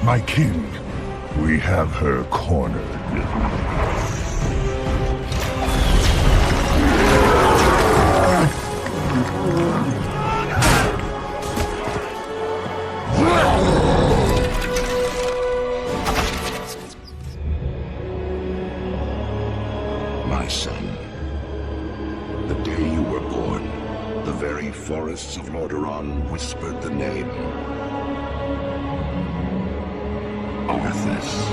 My king, we have her cornered. My son, the day you were born, the very forests of Lordaeron whispered the name. Arthas.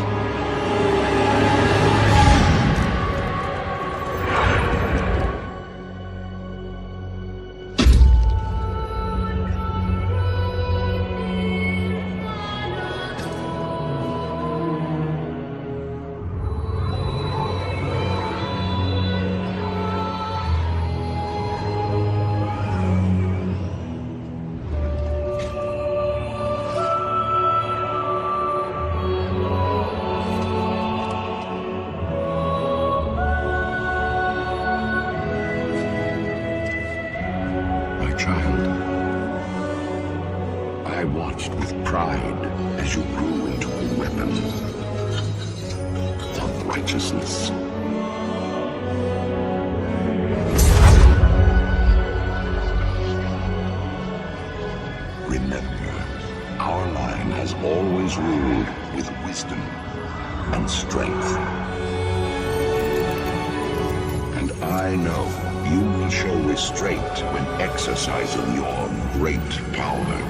Exercising your great power.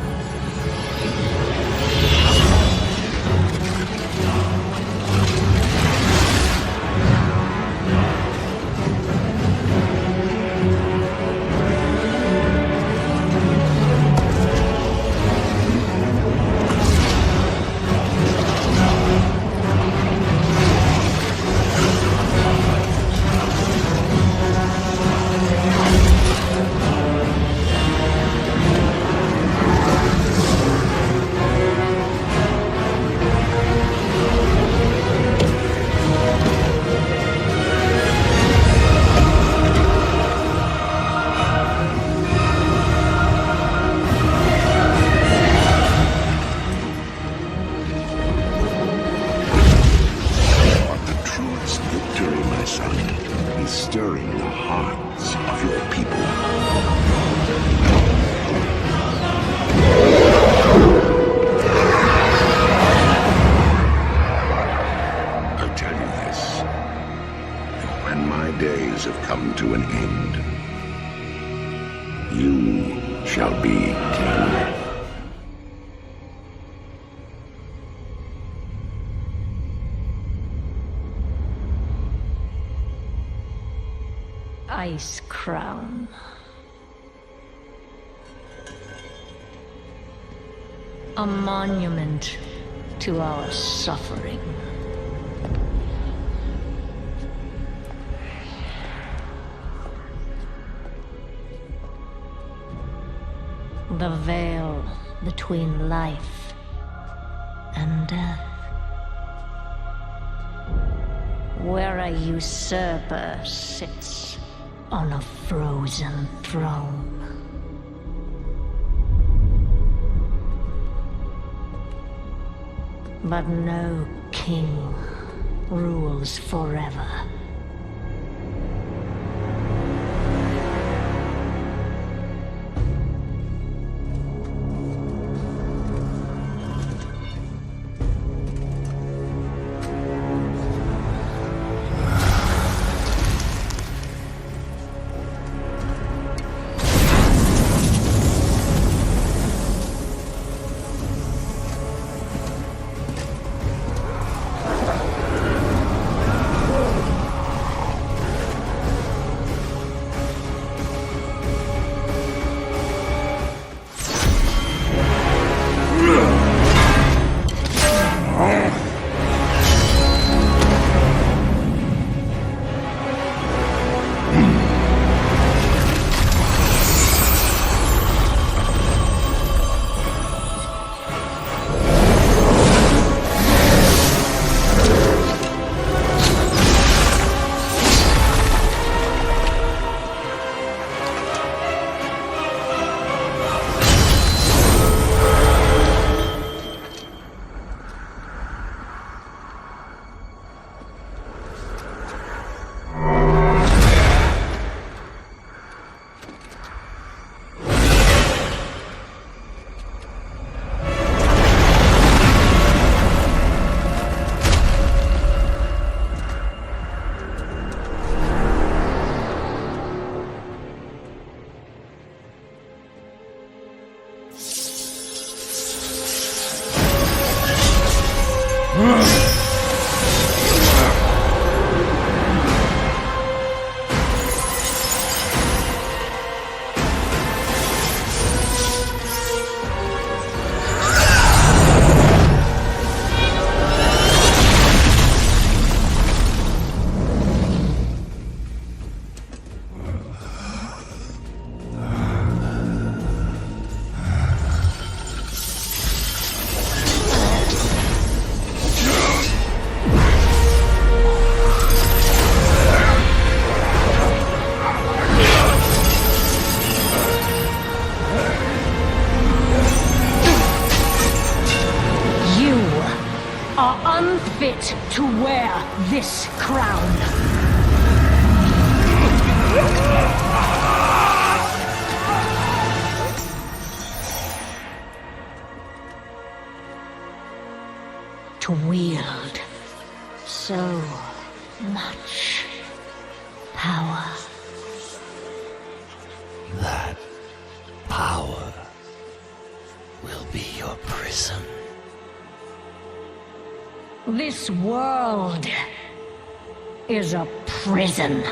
Ice Crown. A monument to our suffering. The veil between life and death. Where a usurper sits on a frozen throne. But no king rules forever. To wear this crown. To wield so much power. That power will be your prison. This world is a prison.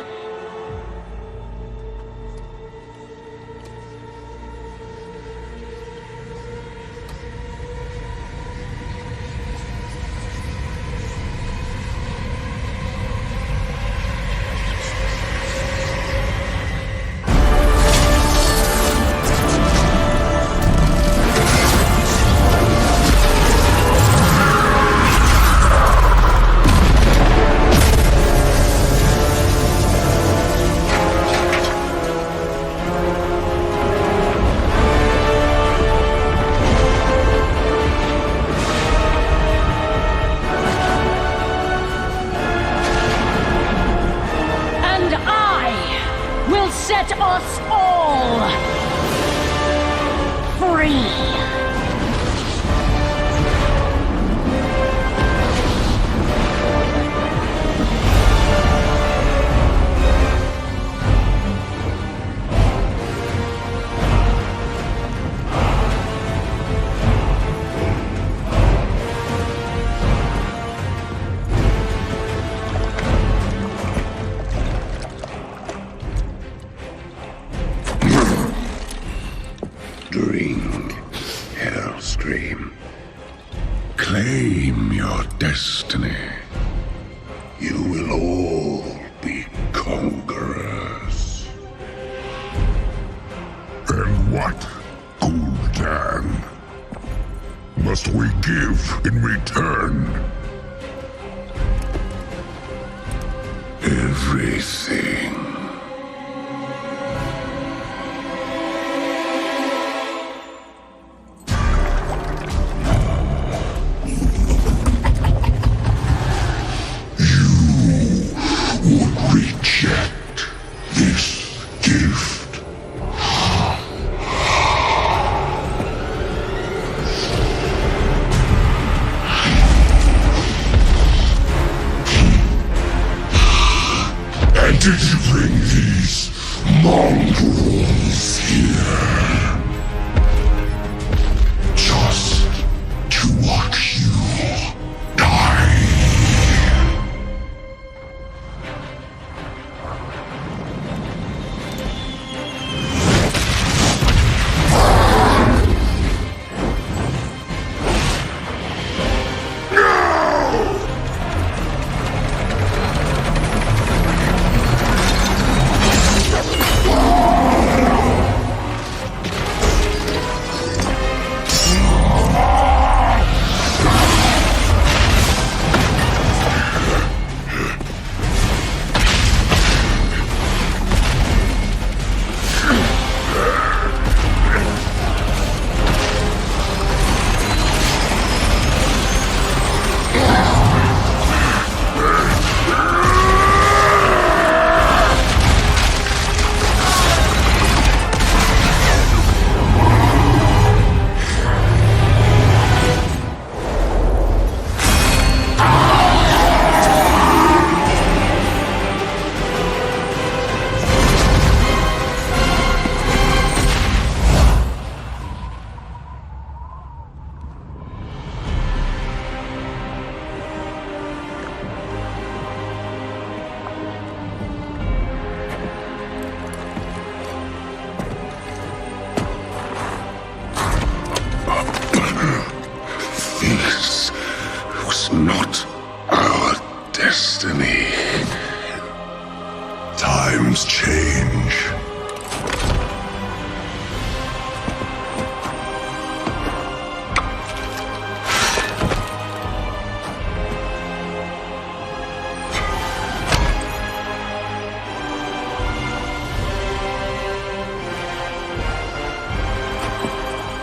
Set us all free. give in return? Everything. Reject this gift. And did you bring these mongrels here? Just to watch you die? Not our destiny. Times change.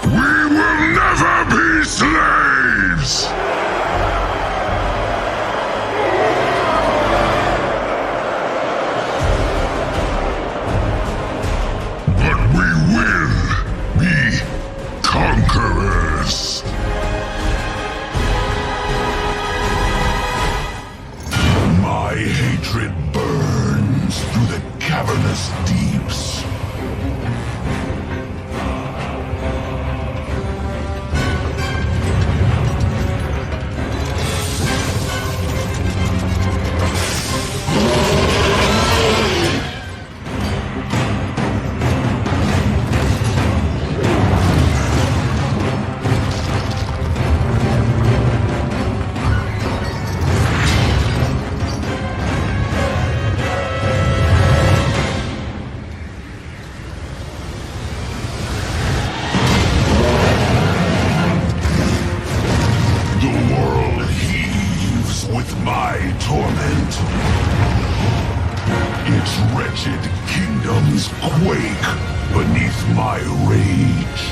We will never be slaves! Conquerors. My hatred burns through the cavernous deeps. Torment. Its wretched kingdoms quake beneath my rage.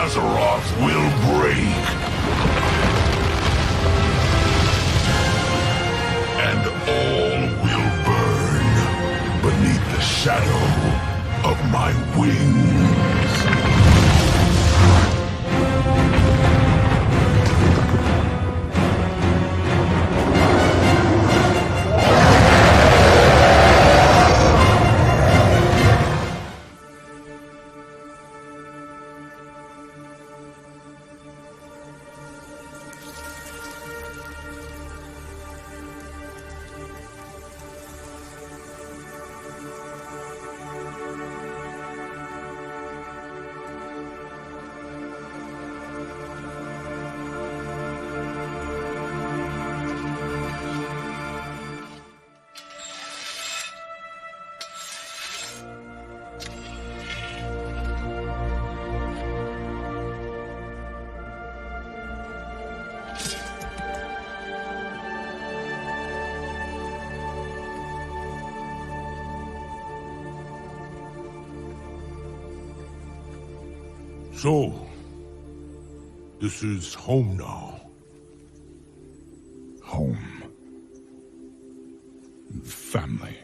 Azeroth will break. And all will burn beneath the shadow of my wings. So, this is home now. Home. Family.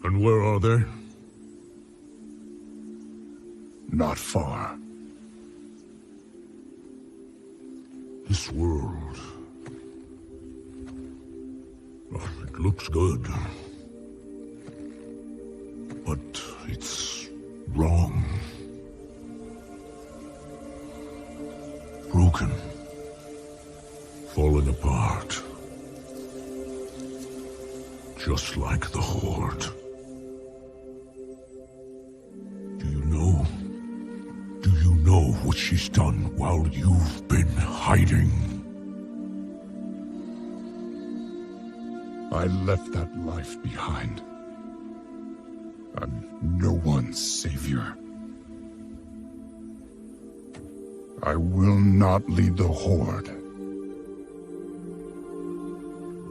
And where are they? Not far. This world... well, it looks good. But it's wrong. Broken. Falling apart. Just like the Horde. Do you know? Do you know what she's done while you've been hiding? I left that life behind. I'm no one's savior. I will not lead the Horde.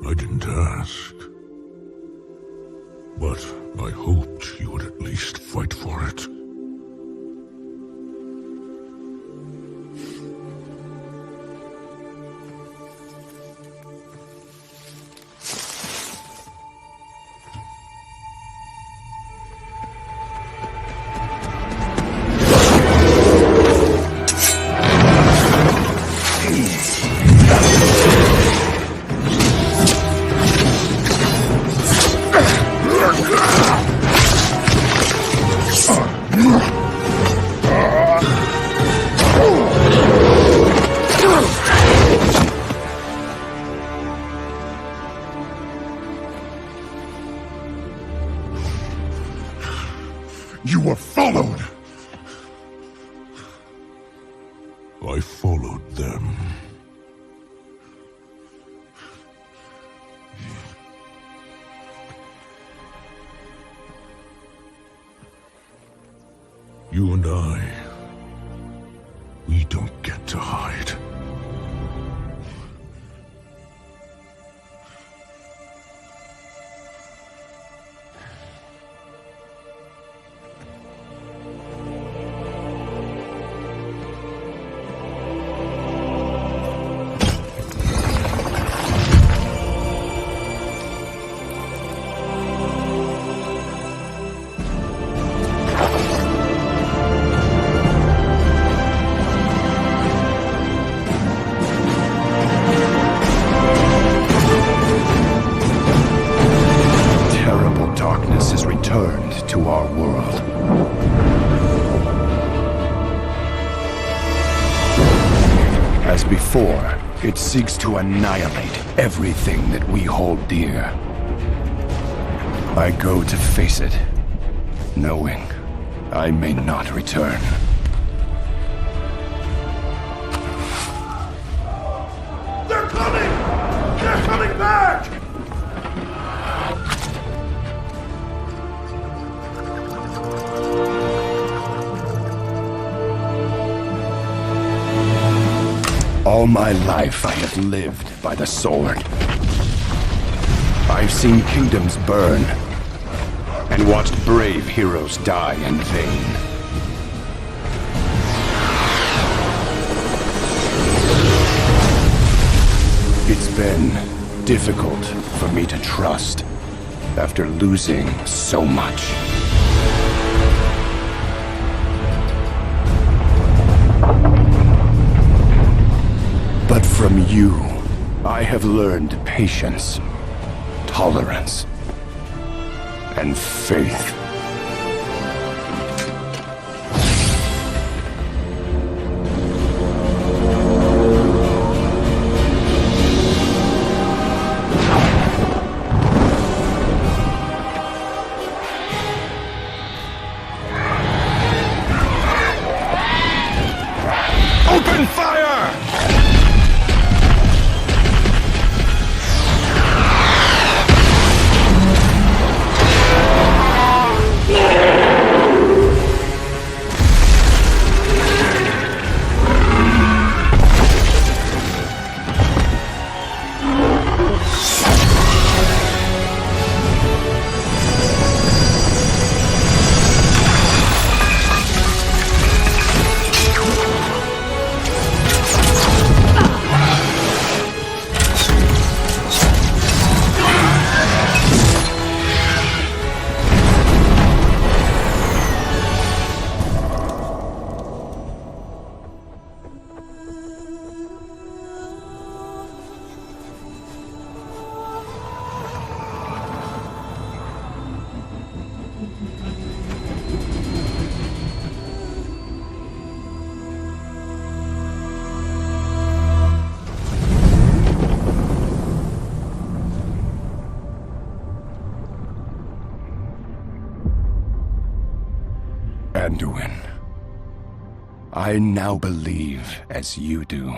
I didn't ask. But I hoped you would at least fight for it. You were followed! I followed them. You and I, we don't get to hide. It seeks to annihilate everything that we hold dear. I go to face it, knowing I may not return. They're coming! They're coming back! All my life I have lived by the sword. I've seen kingdoms burn, and watched brave heroes die in vain. It's been difficult for me to trust after losing so much. But from you, I have learned patience, tolerance, and faith. Open fire! Anduin, I now believe, as you do,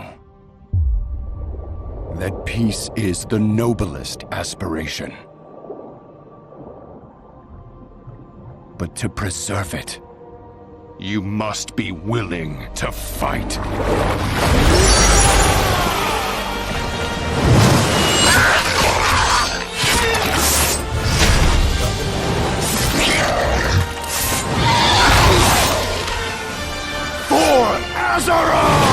that peace is the noblest aspiration. But to preserve it, you must be willing to fight. For Azeroth!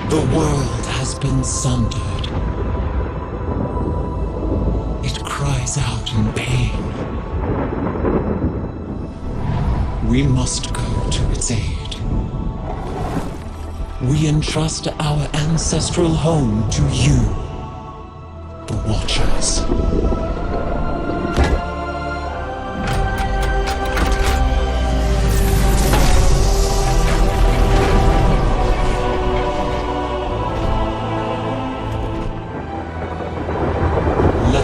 The world has been sundered. It cries out in pain. We must go to its aid. We entrust our ancestral home to you, the Watchers.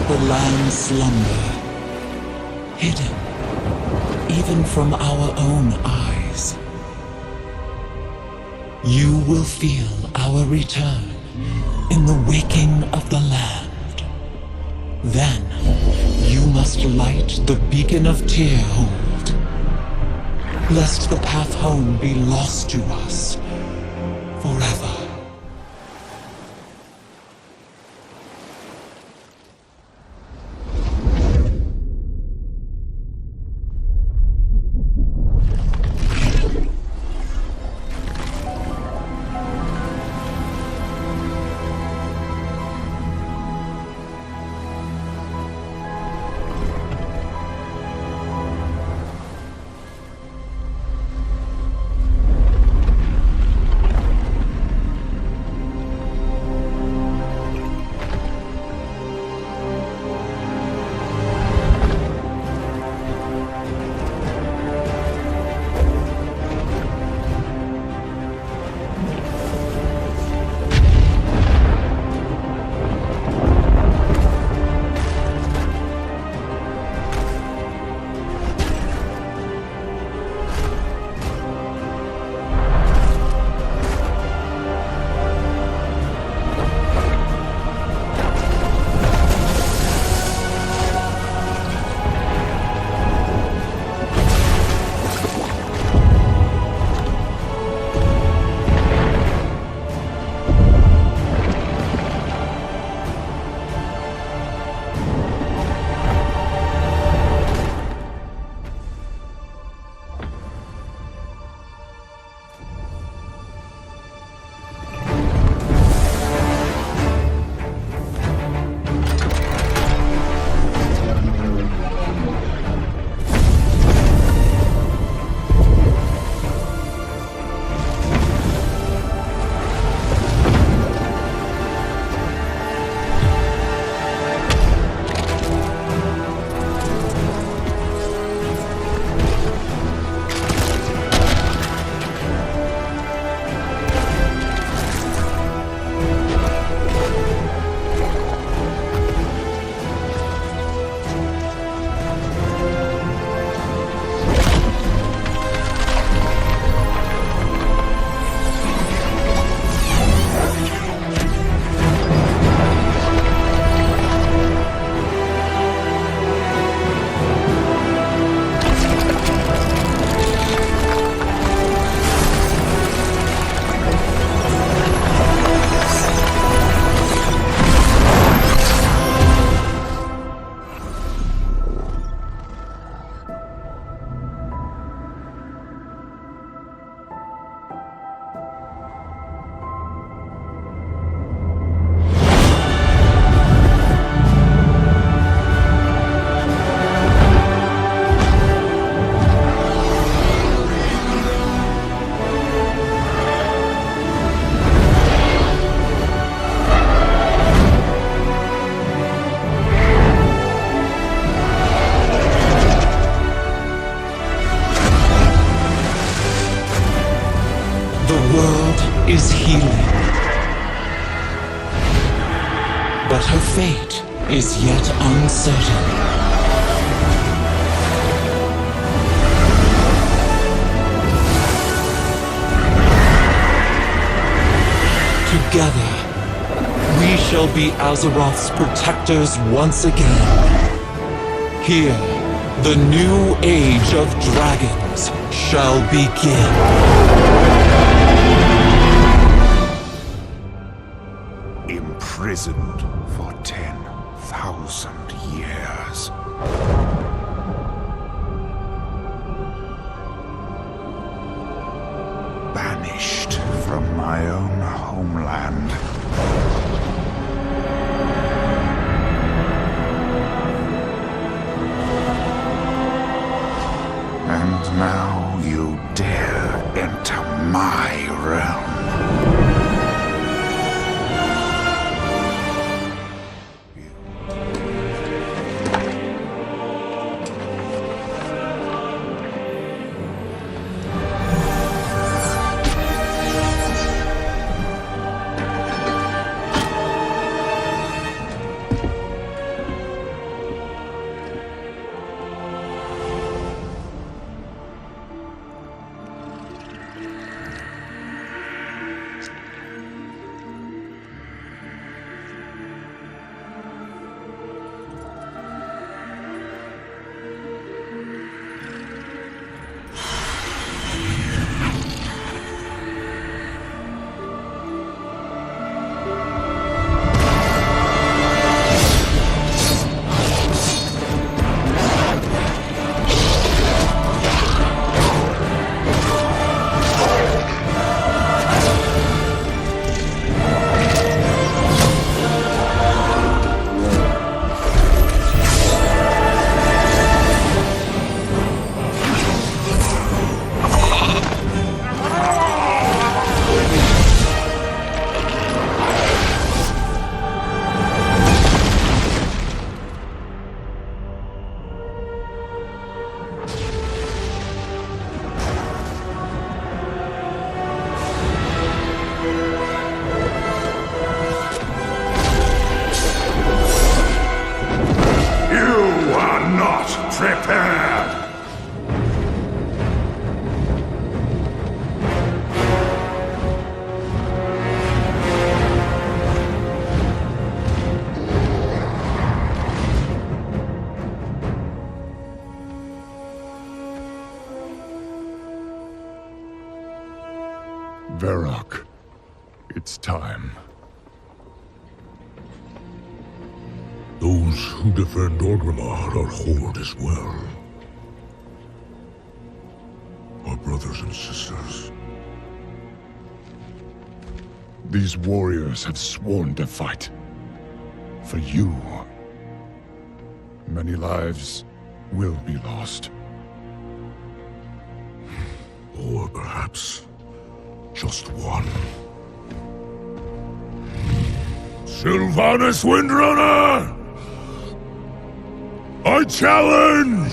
The land slumber, hidden even from our own eyes. You will feel our return in the waking of the land. Then you must light the beacon of Tearhold, lest the path home be lost to us forever. but her fate is yet uncertain. Together, we shall be Azeroth's protectors once again. Here, the new age of dragons shall begin. Imprisoned for 10,000 years. Banished from my own homeland. And now you dare enter my realm. Varrock, it's time. Those who defend Orgrimmar are Horde as well. Our brothers and sisters. These warriors have sworn to fight. For you. Many lives will be lost. Or perhaps just one. Sylvanas Windrunner! I challenge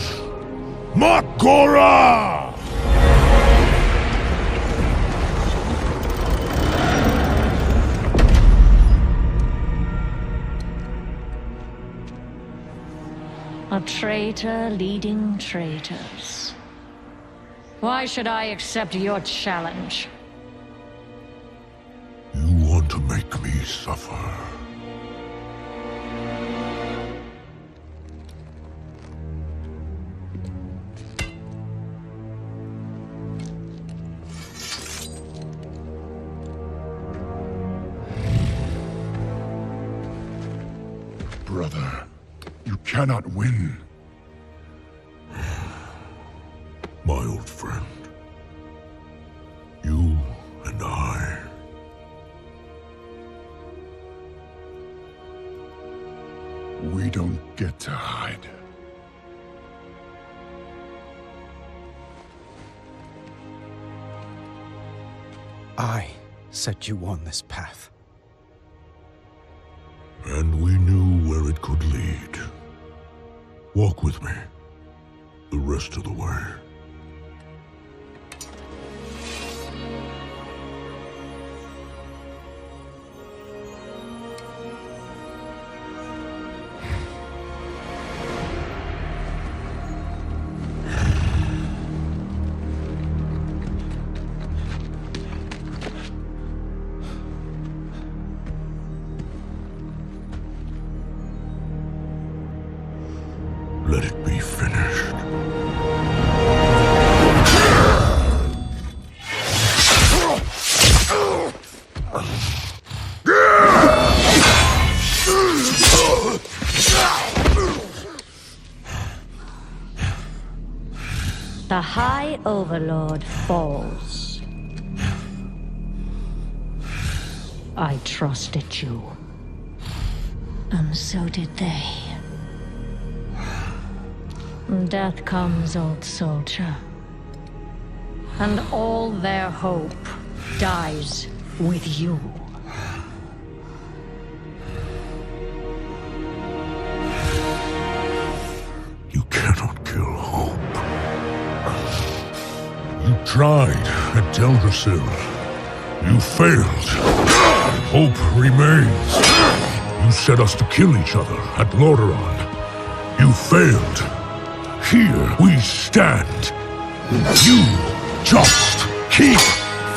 Mak'gora! A traitor leading traitors. Why should I accept your challenge? You want to make me suffer. Brother, you cannot win. My old friend. You and I. We don't get to hide. I set you on this path. And we knew where it could lead. Walk with me. The rest of the way. High Overlord falls. I trusted you. And so did they. Death comes, old soldier. And all their hope dies with you. You cannot kill hope. You tried at Teldrassil. You failed. Hope remains. You set us to kill each other at Lordaeron. You failed. Here we stand. You just keep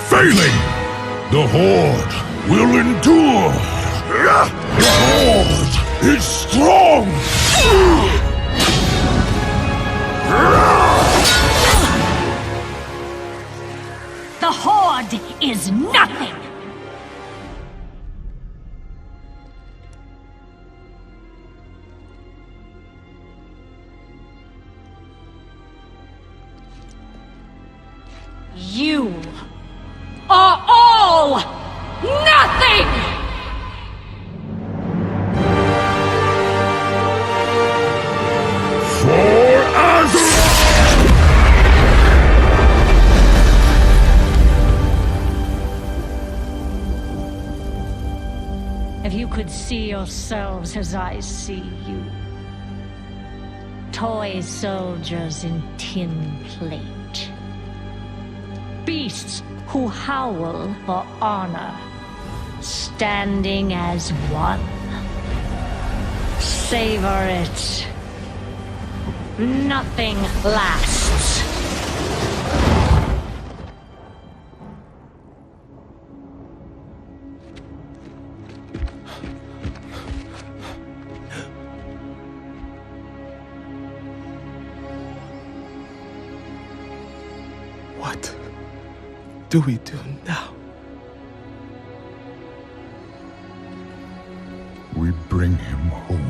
failing. The Horde will endure. The Horde is strong. The Horde is nothing! You are all nothing! For Azeroth! If you could see yourselves as I see you. Toy soldiers in tin plate. Beasts who howl for honor, standing as one. Savor it. Nothing lasts. What do we do now? We bring him home.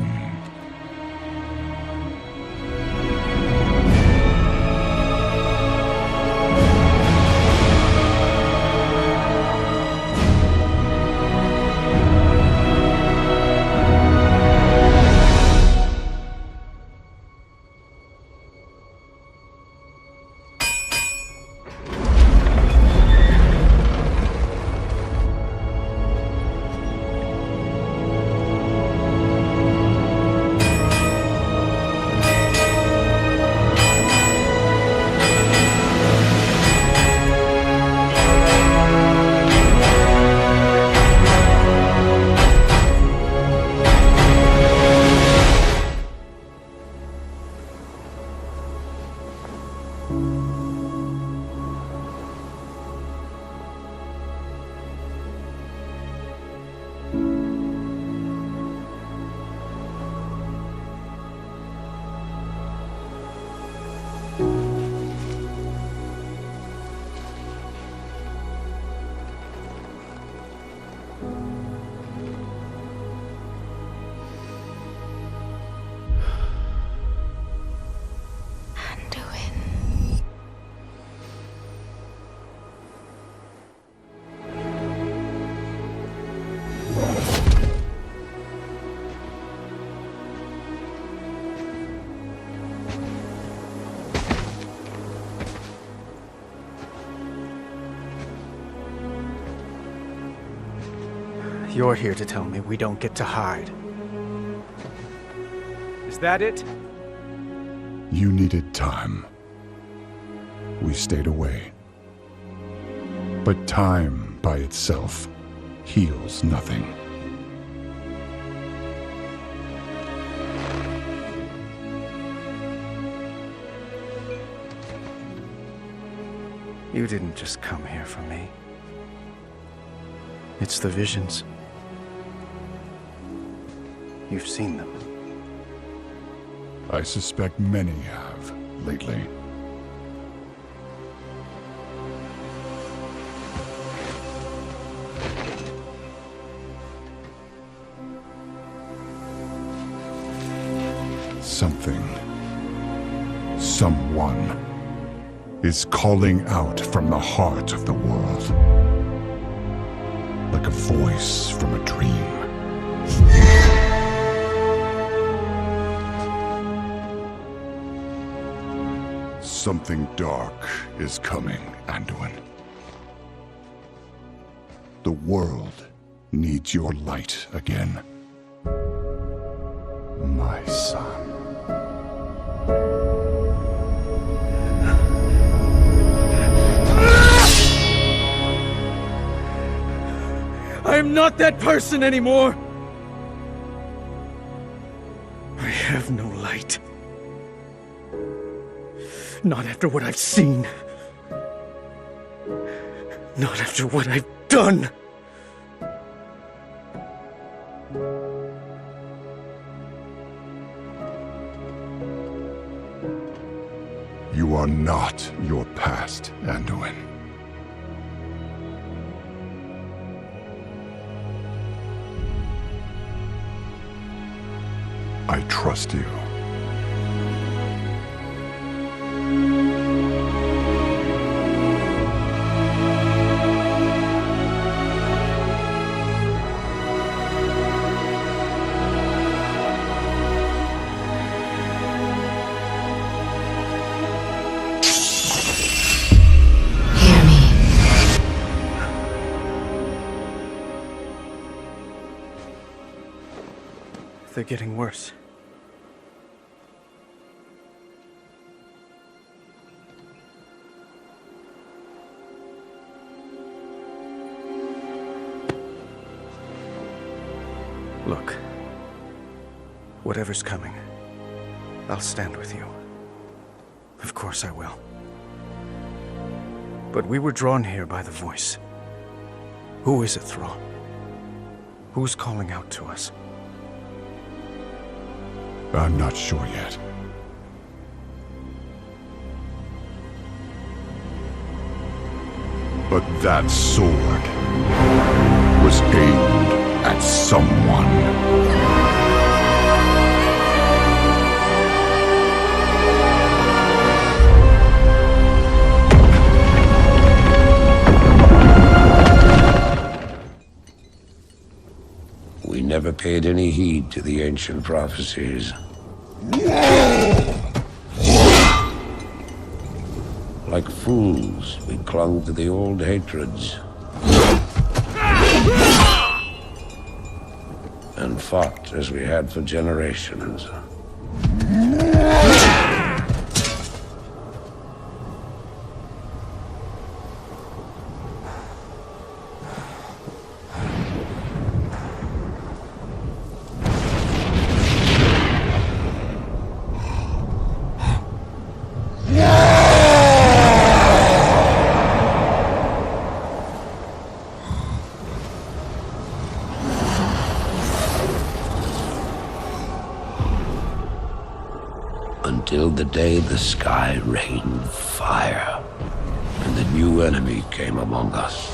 You're here to tell me we don't get to hide. Is that it? You needed time. We stayed away. But time by itself heals nothing. You didn't just come here for me. It's the visions. You've seen them. I suspect many have lately. Something, someone is calling out from the heart of the world, like a voice from a dream. Something dark is coming, Anduin. The world needs your light again, my son. I am not that person anymore! I have no light. Not after what I've seen. Not after what I've done! You are not your past, Anduin. I trust you. They're getting worse. Look, whatever's coming, I'll stand with you. Of course I will. But we were drawn here by the voice. Who is it, Thrall? Who's calling out to us? I'm not sure yet. But that sword was aimed at someone. We never paid any heed to the ancient prophecies. Like fools, we clung to the old hatreds. And fought as we had for generations. Until the day the sky rained fire, and the new enemy came among us.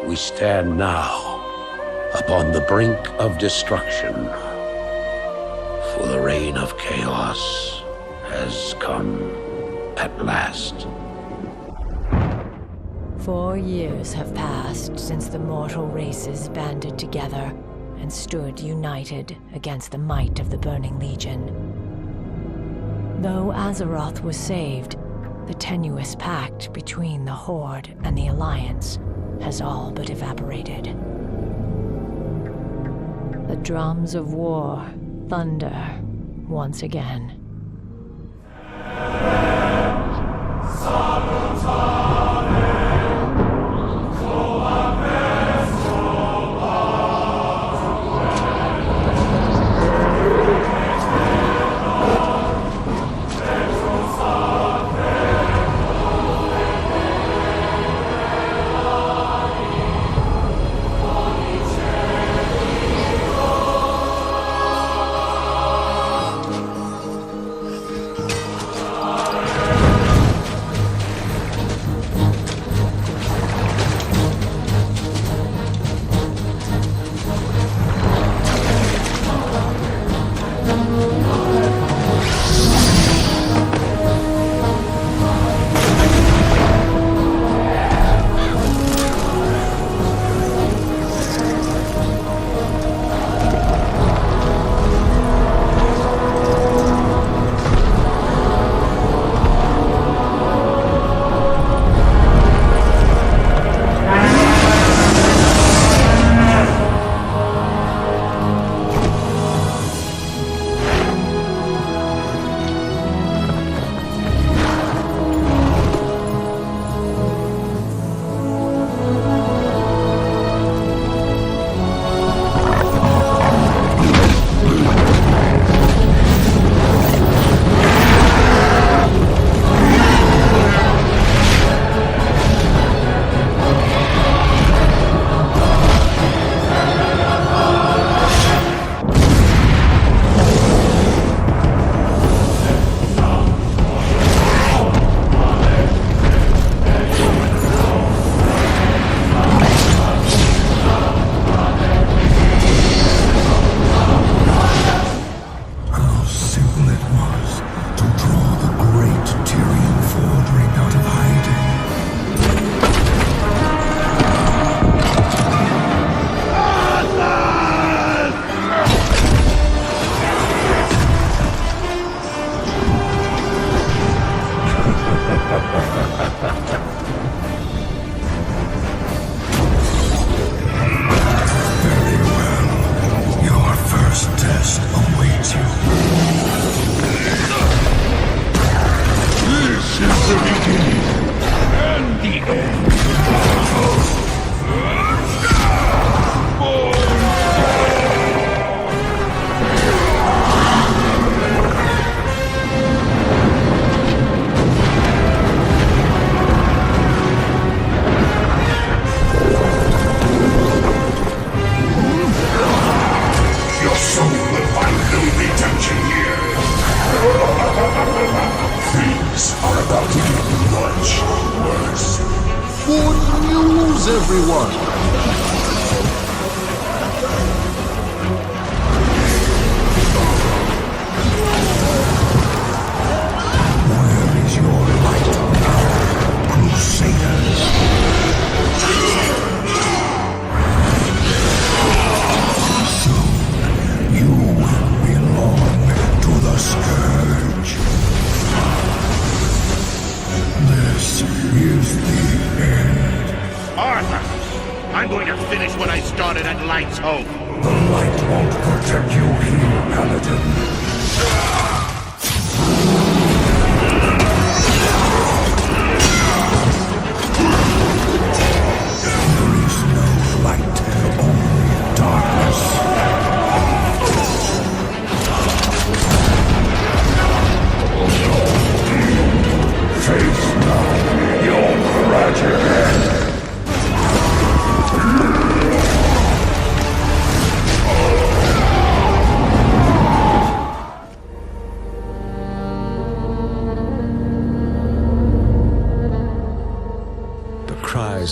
We stand now upon the brink of destruction, for the reign of chaos has come at last. 4 years have passed since the mortal races banded together and stood united against the might of the Burning Legion. Though Azeroth was saved, the tenuous pact between the Horde and the Alliance has all but evaporated. The drums of war thunder once again.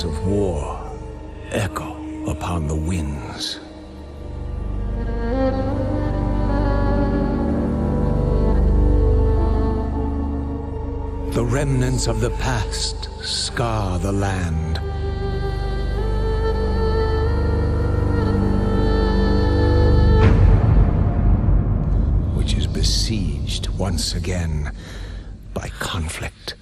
Of war echo upon the winds. The remnants of the past scar the land. Which is besieged once again by conflict.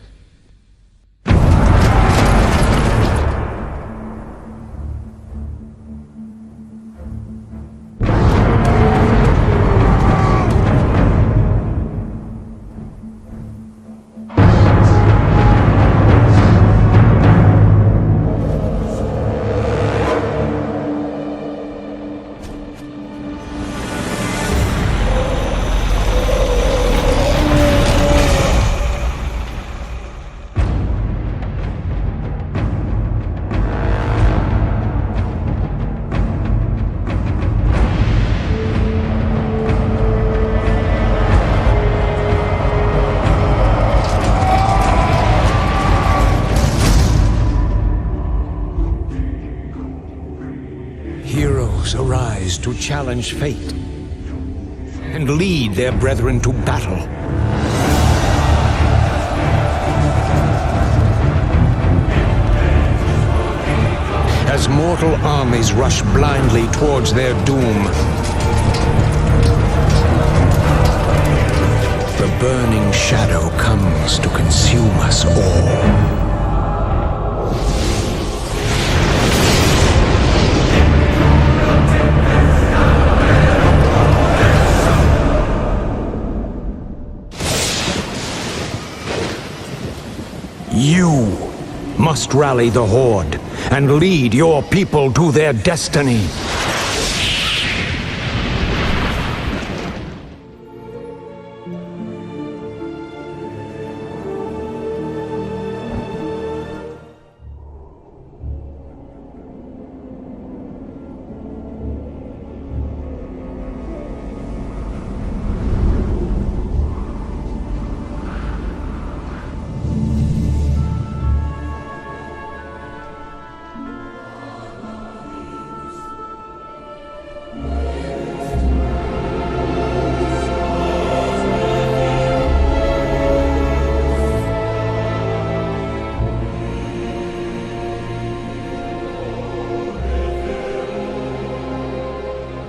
Arise to challenge fate and lead their brethren to battle. As mortal armies rush blindly towards their doom, the burning shadow comes to consume us all. You must rally the Horde and lead your people to their destiny.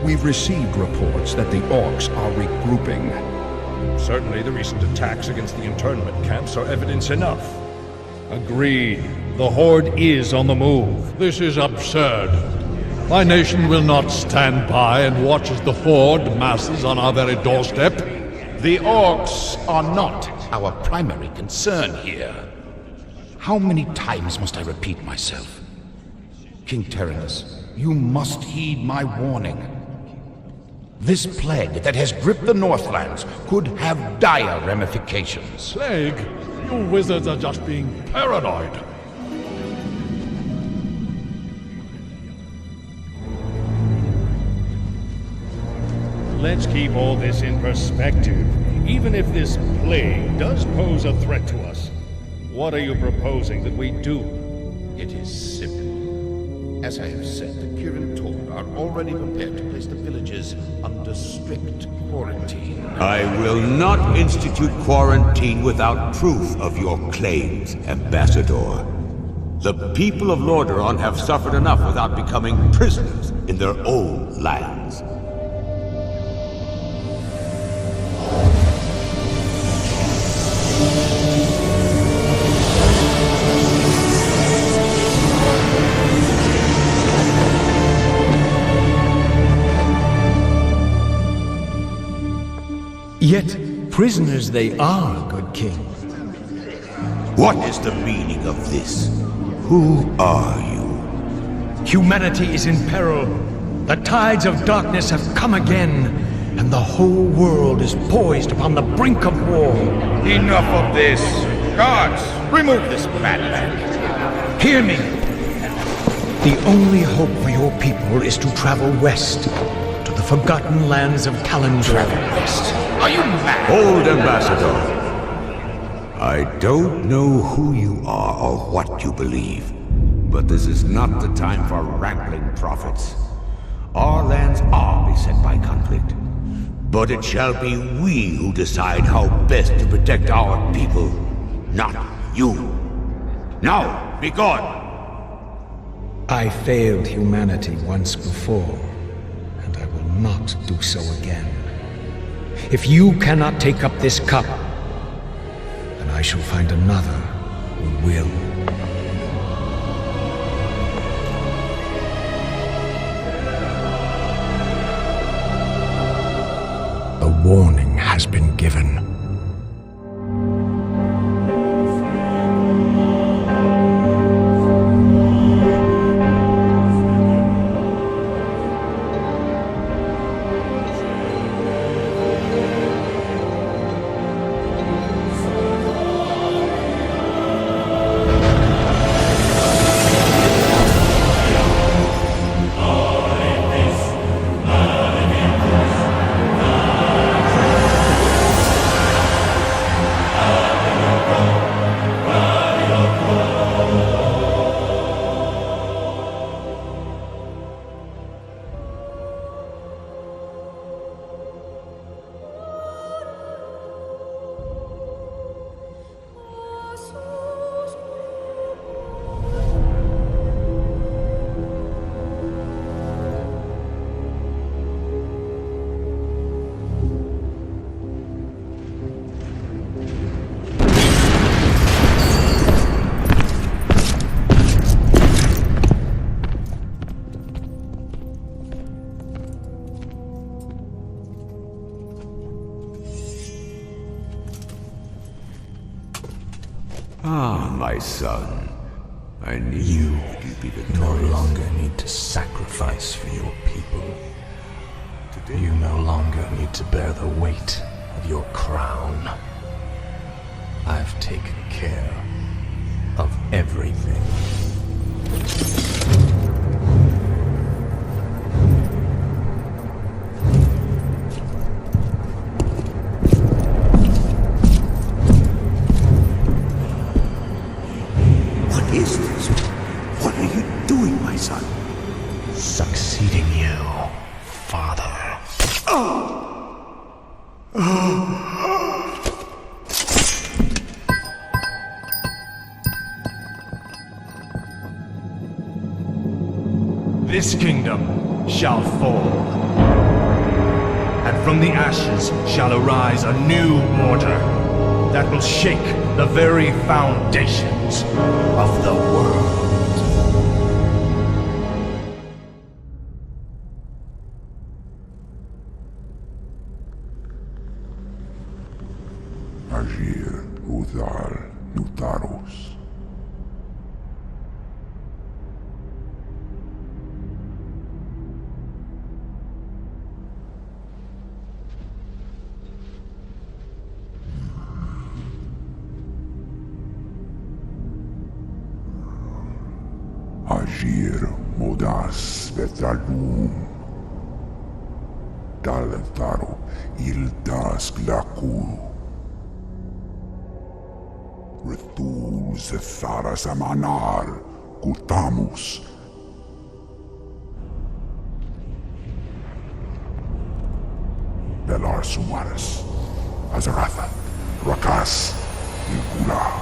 We've received reports that the Orcs are regrouping. Certainly the recent attacks against the internment camps are evidence enough. Agreed. The Horde is on the move. This is absurd. My nation will not stand by and watch as the Horde masses on our very doorstep. The Orcs are not our primary concern here. How many times must I repeat myself? King Tyrannus, you must heed my warning. This plague that has gripped the Northlands could have dire ramifications. Plague? You wizards are just being paranoid. Let's keep all this in perspective. Even if this plague does pose a threat to us, what are you proposing that we do? It is simple. As I have said, the Kirin Tor are already prepared to place the villages under strict quarantine. I will not institute quarantine without proof of your claims, Ambassador. The people of Lordaeron have suffered enough without becoming prisoners in their own lands. Yet, prisoners they are, good king. What is the meaning of this? Who are you? Humanity is in peril. The tides of darkness have come again, and the whole world is poised upon the brink of war. Enough of this! Guards, remove this madman! Hear me! The only hope for your people is to travel west, to the forgotten lands of Kalimdor. Travel west? Are you mad? Hold, Ambassador. I don't know who you are or what you believe, but this is not the time for wrangling prophets. Our lands are beset by conflict, but it shall be we who decide how best to protect our people, not you. Now, be gone! I failed humanity once before, and I will not do so again. If you cannot take up this cup, then I shall find another who will. A warning has been given. Ah, my son. I knew You you'd be no victorious. longer need to sacrifice for your people. You no longer need to bear the weight of your crown. I've taken care of everything. What is this? What are you doing, my son? Succeeding you, father. This kingdom shall fall, and from the ashes shall arise a new order that will shake the very foundations of the world. Agir, Udal, Utaros. Agir modas vetalum. Talentaro ildas glaku. Retul zetharas amanar kutamus. Belar sumares. Azeroth. Rakas. Ilkula.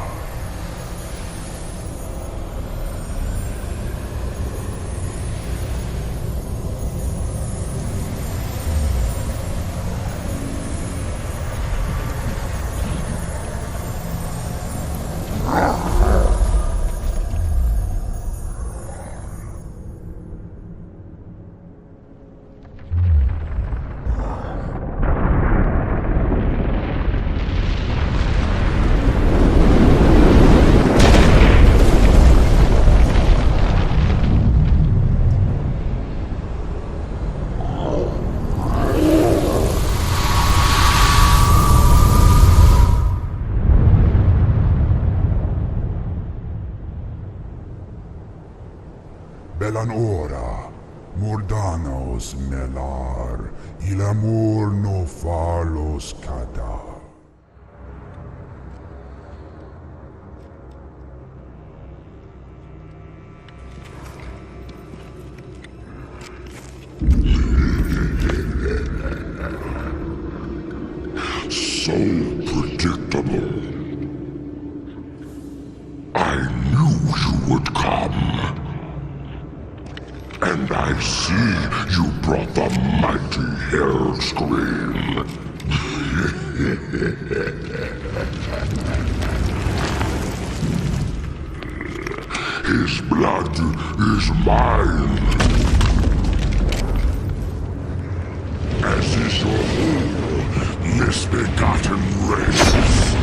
Ora, mordanos melar, il amor no falos cada. So predictable. I knew you would come. And I see you brought the mighty hell scream. His blood is mine. As is your whole misbegotten race.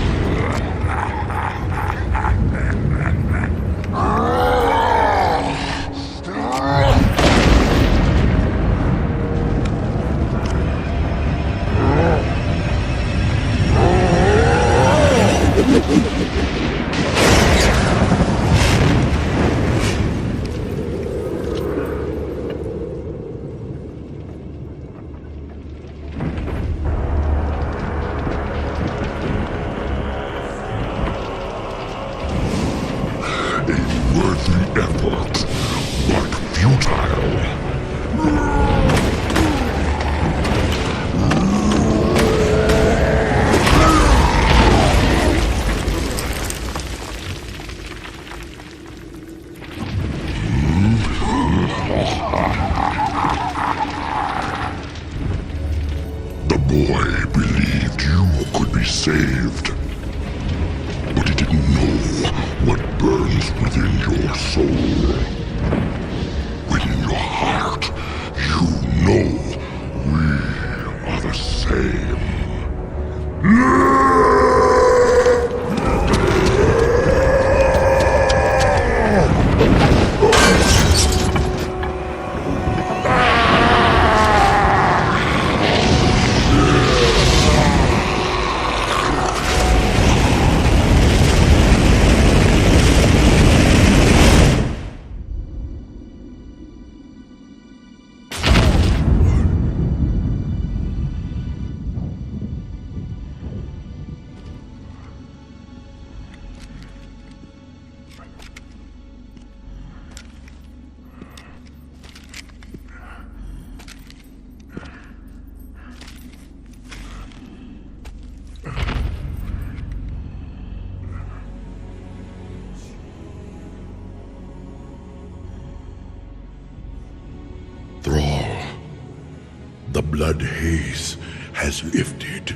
The blood haze has lifted.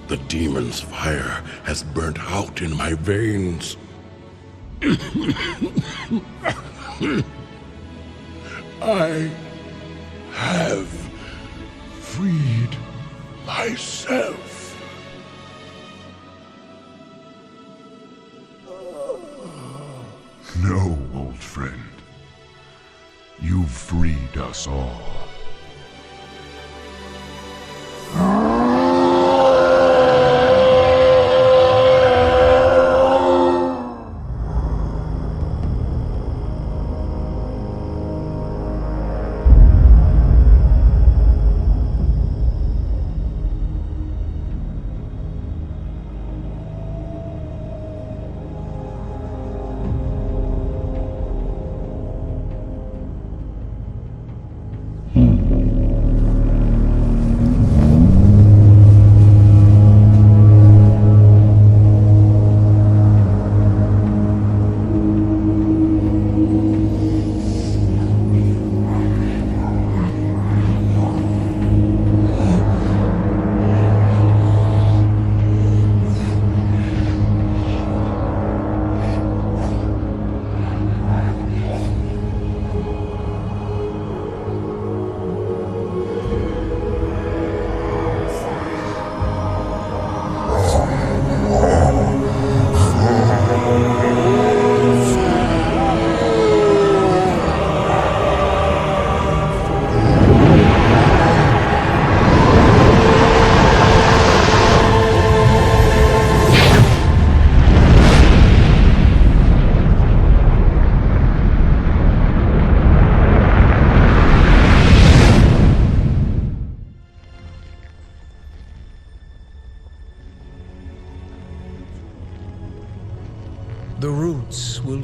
The demon's fire has burnt out in my veins. I have freed myself. No, old friend. You've freed us all.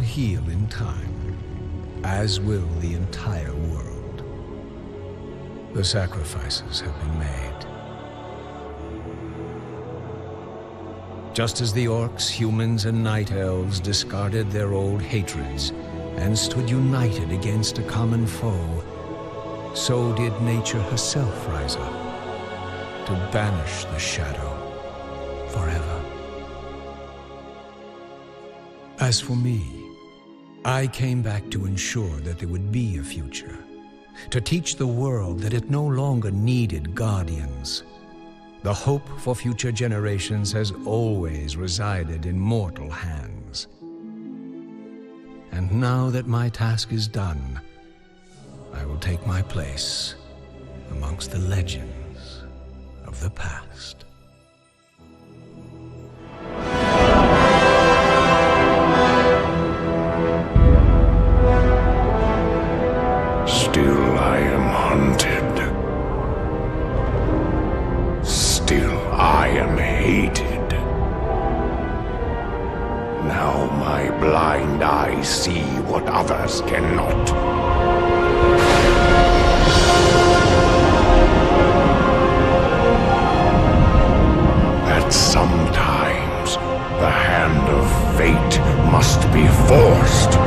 heal in time, as will the entire world. The sacrifices have been made. Just as the orcs, humans, and night elves discarded their old hatreds and stood united against a common foe, so did nature herself rise up to banish the shadow forever. As for me, I came back to ensure that there would be a future, to teach the world that it no longer needed guardians. The hope for future generations has always resided in mortal hands. And now that my task is done, I will take my place amongst the legends of the past. Still I am hunted. Still I am hated. Now my blind eyes see what others cannot. That sometimes the hand of fate must be forced.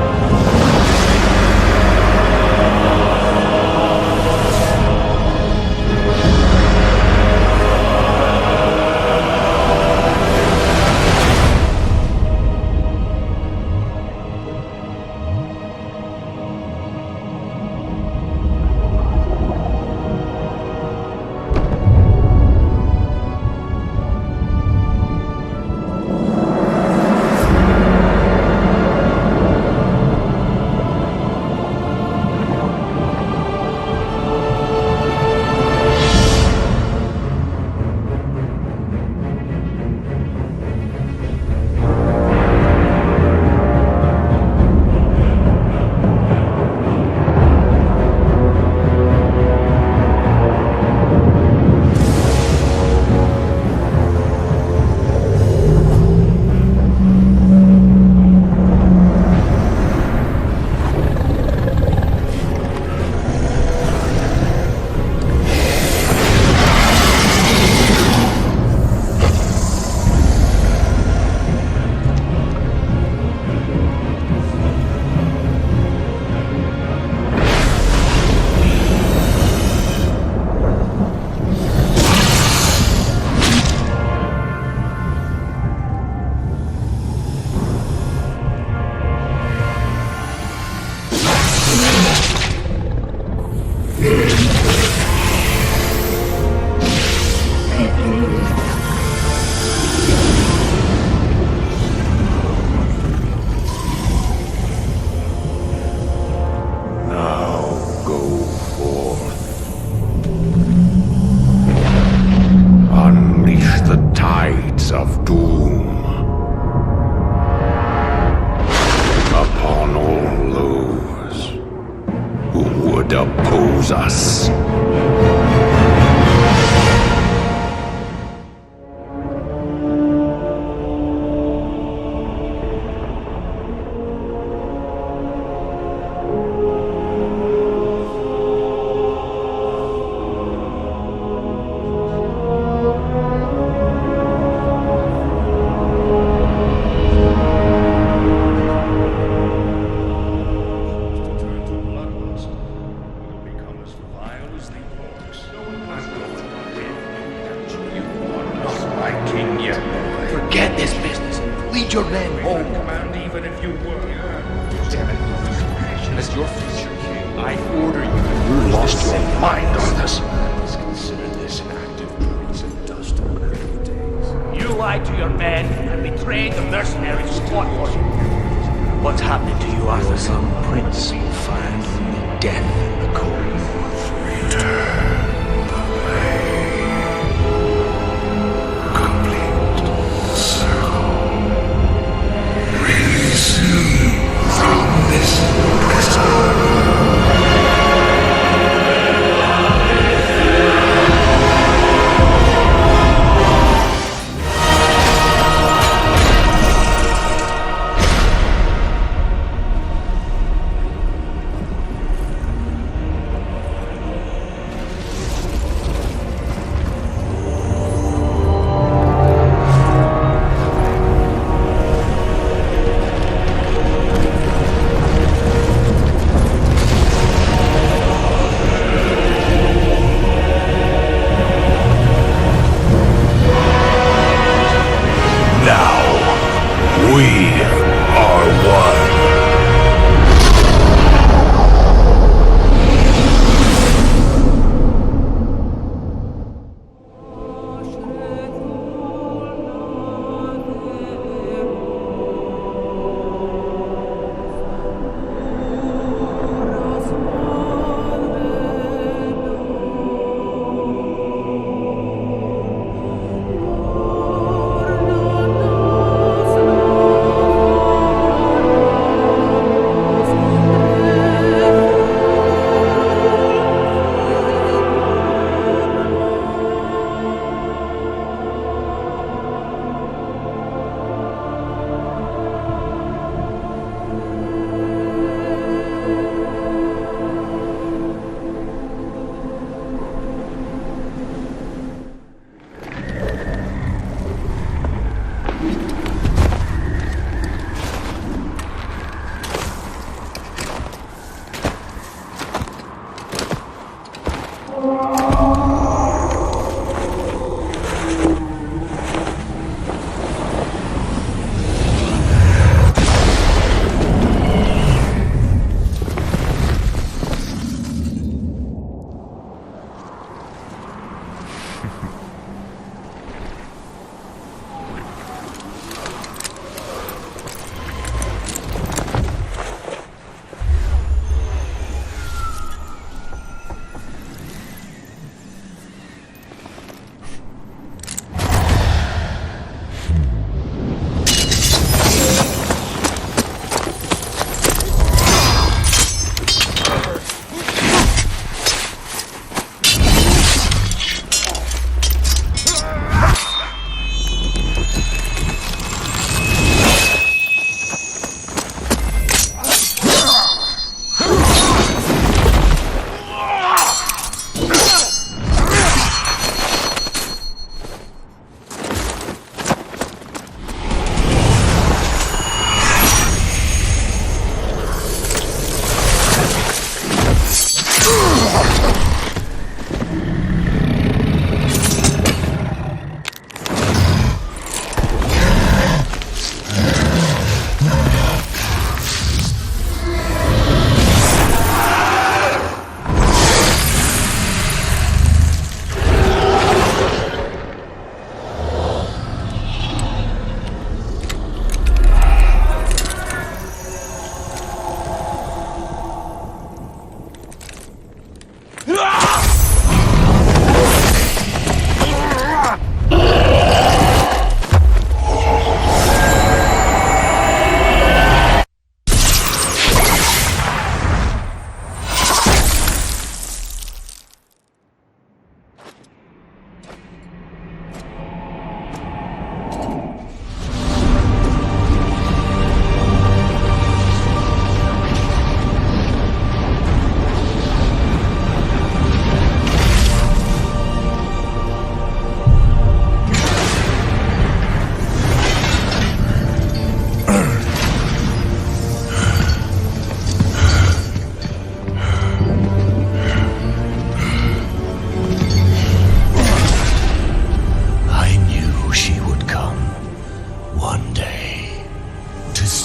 Us.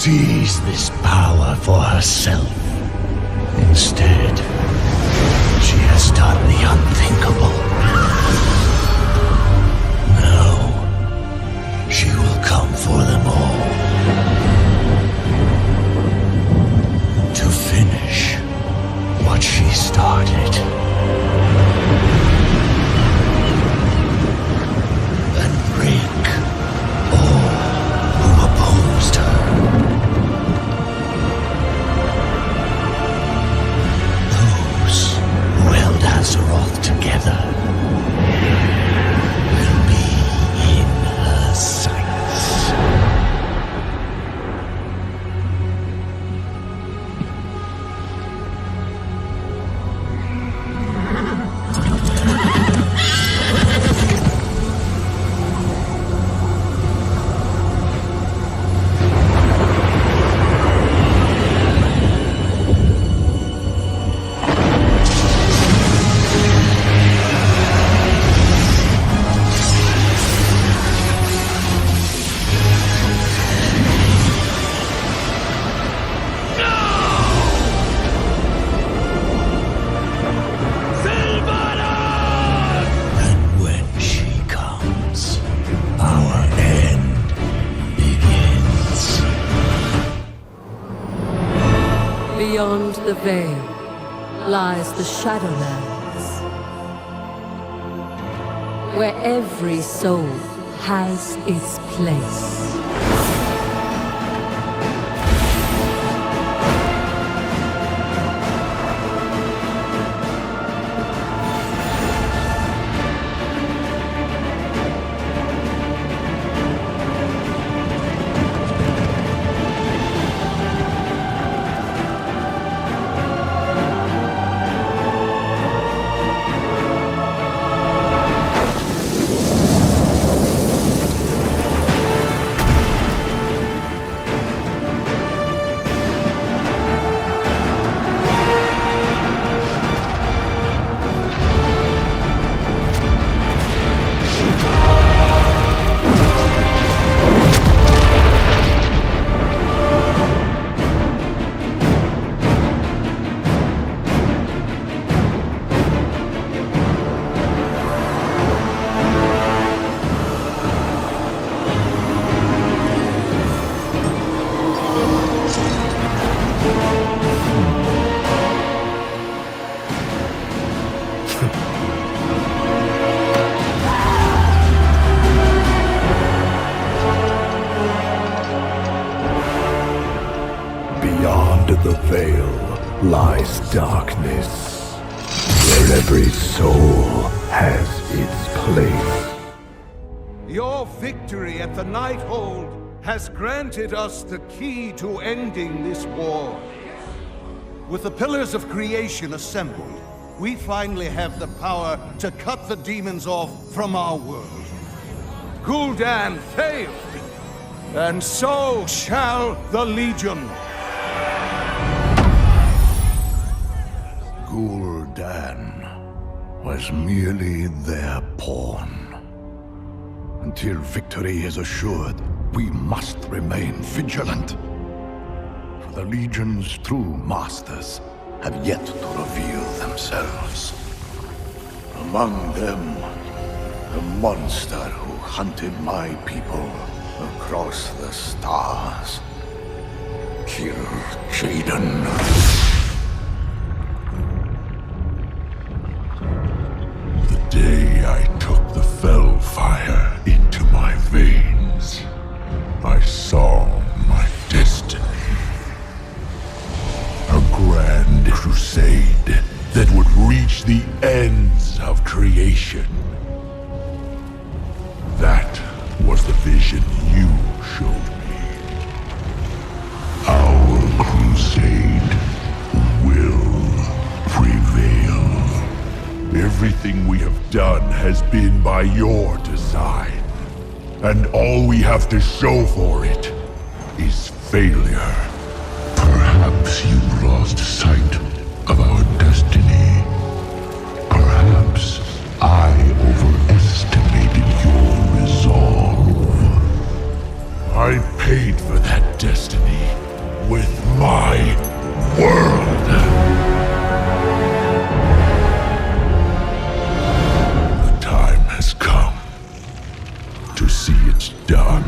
Seize this power for herself. Instead, she has done the unthinkable. Now, she will come for them all. To finish what she started. And break all who opposed her. Azeroth together will be in her sights. Beyond the veil lies the Shadowlands, where every soul has its place. Beyond the veil lies darkness, where every soul has its place. Your victory at the Nighthold has granted us the key to ending this war. With the pillars of creation assembled, we finally have the power to cut the demons off from our world. Gul'dan failed, and so shall the Legion. Gul'dan. was merely their pawn. Until victory is assured, we must remain vigilant. For the Legion's true masters have yet to reveal themselves. Among them, the monster who hunted my people across the stars. Kill Jaden. The day I took the fell fire into my veins, I saw my destiny. A grand crusade that would reach the ends of creation. That was the vision you showed me. Our crusade will prevail. Everything we have done has been by your design. And all we have to show for it is failure. Perhaps you lost sight of our destiny. Perhaps I overestimated your resolve. I paid for that destiny with my world. The time has come to see it done.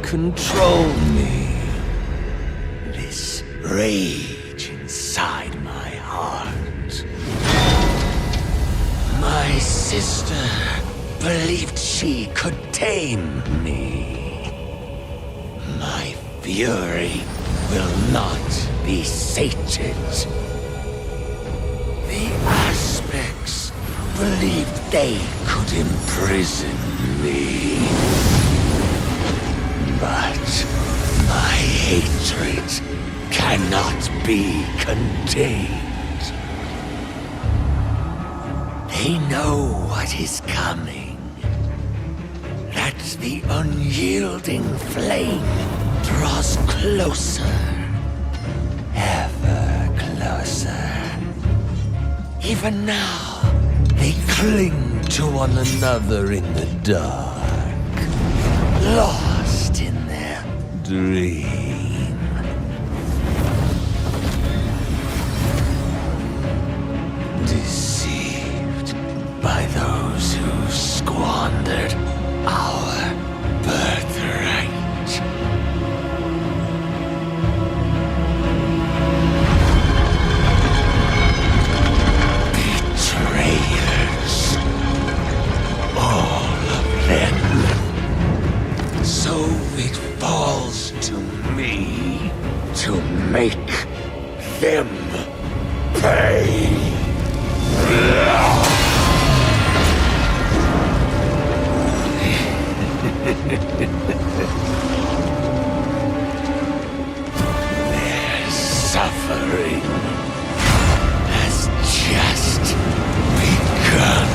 Control me. This rage inside my heart. My sister believed she could tame me. My fury will not be sated. The Aspects believed they could imprison me. But my hatred cannot be contained. They know what is coming. That the unyielding flame draws closer, ever closer. Even now, they cling to one another in the dark, lost in their dream. Deceived by those who squandered our birthright. Betrayers. All of them. So it falls to me to make them pay. Their suffering has just begun.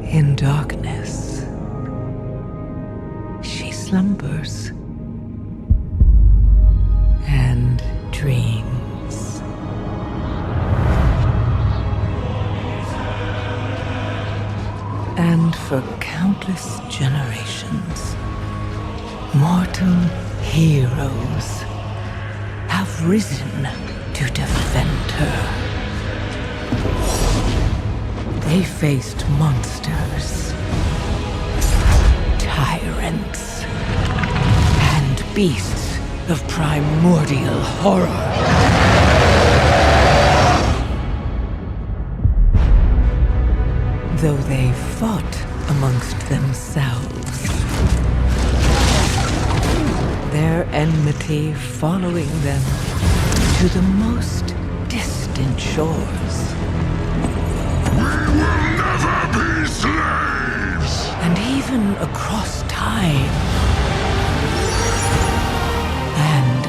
In darkness, she slumbers and dreams. And for countless generations, mortal heroes have risen to defend her. They faced monsters, tyrants, and beasts of primordial horror. Though they fought amongst themselves, their enmity following them to the most distant shores. We will never be slaves! And even across time and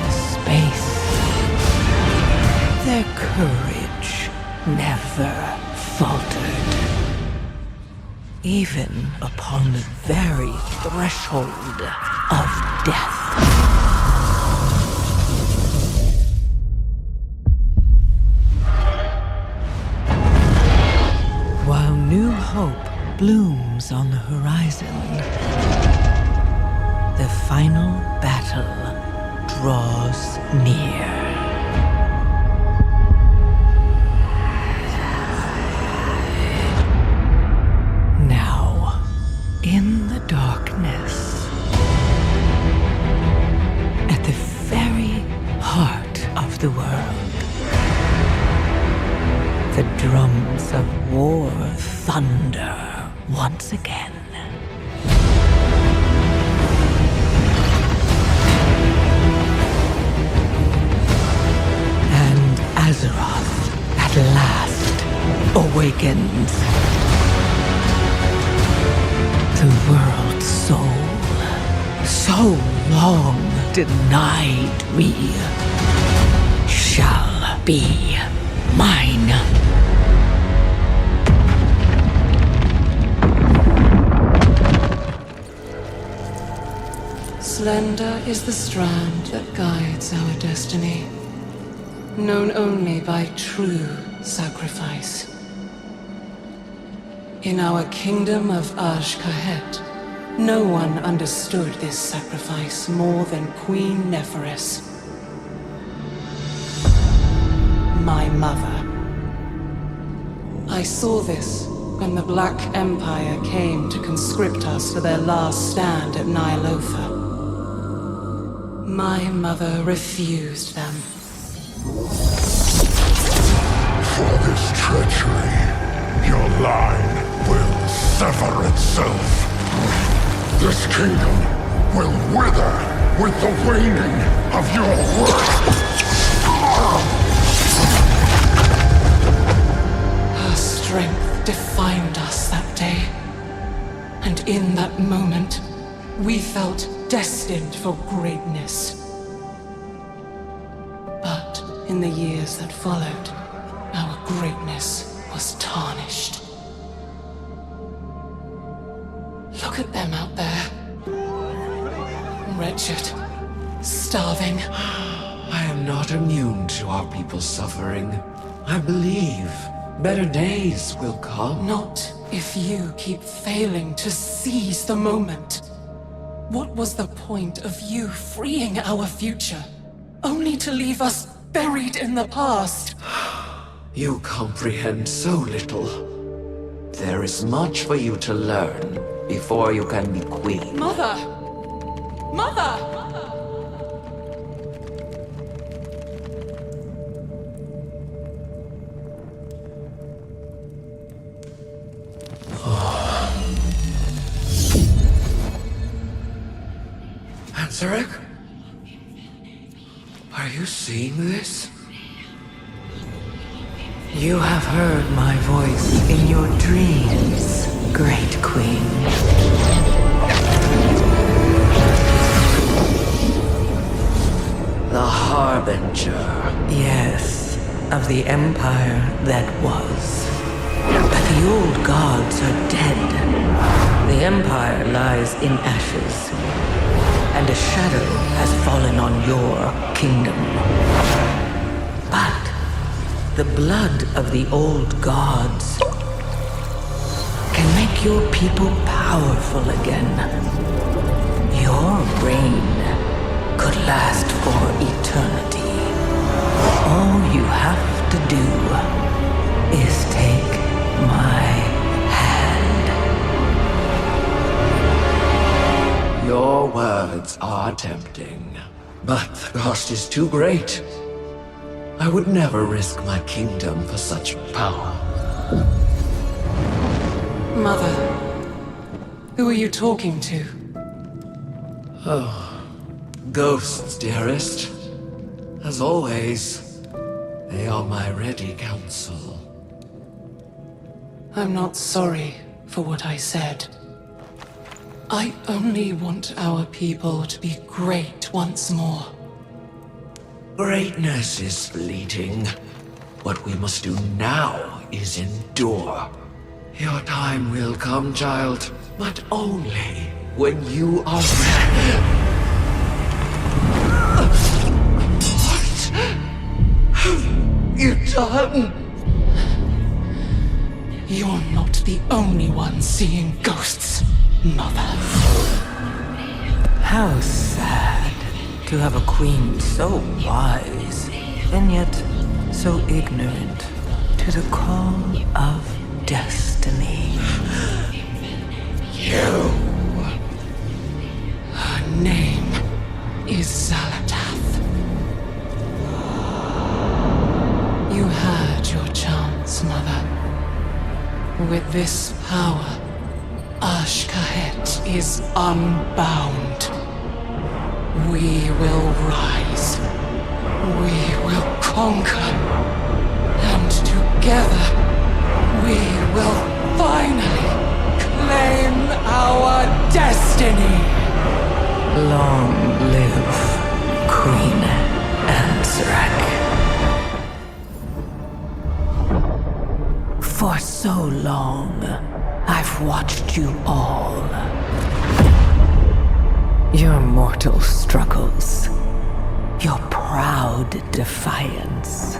even upon the very threshold of death. While new hope blooms on the horizon, the final battle draws near. Now, in the darkness, at the very heart of the world, the drums of war thunder once again. And Azeroth at last awakens. The world's soul, so long denied me, shall be mine. Slender is the strand that guides our destiny, known only by true sacrifice. In our kingdom of Azj-Kahet, no one understood this sacrifice more than Queen Neferis, my mother. I saw this when the Black Empire came to conscript us for their last stand at Ny'alotha. My mother refused them. For this treachery, your line will sever itself. This kingdom will wither with the waning of your worth. Her strength defined us that day. And in that moment, we felt destined for greatness. But in the years that followed, our greatness was tarnished. Look at them out there. Wretched, starving. I am not immune to our people's suffering. I believe better days will come. Not if you keep failing to seize the moment. What was the point of you freeing our future, only to leave us buried in the past? You comprehend so little. There is much for you to learn before you can be queen. Mother! Mother! Zarek? Are you seeing this? You have heard my voice in your dreams, Great Queen. The Harbinger. Yes, of the empire that was. But the old gods are dead. The empire lies in ashes. And a shadow has fallen on your kingdom. But the blood of the old gods can make your people powerful again. Your reign could last for eternity. All you have to do is take my hand. Your words are tempting, but the cost is too great. I would never risk my kingdom for such power. Mother, who are you talking to? Oh, ghosts, dearest. As always, they are my ready counsel. I'm not sorry for what I said. I only want our people to be great once more. Greatness is fleeting. What we must do now is endure. Your time will come, child, but only when you are ready. What have you done? You're not the only one seeing ghosts, Mother. How sad to have a queen so wise, and yet so ignorant to the call of destiny. Her name is Zalatath. You had your chance, Mother. With this power, Ashkahet is unbound. We will rise. We will conquer. And together, we will finally claim our destiny. Long live Queen Azrak. For so long, I've watched you all. Your mortal struggles, your proud defiance,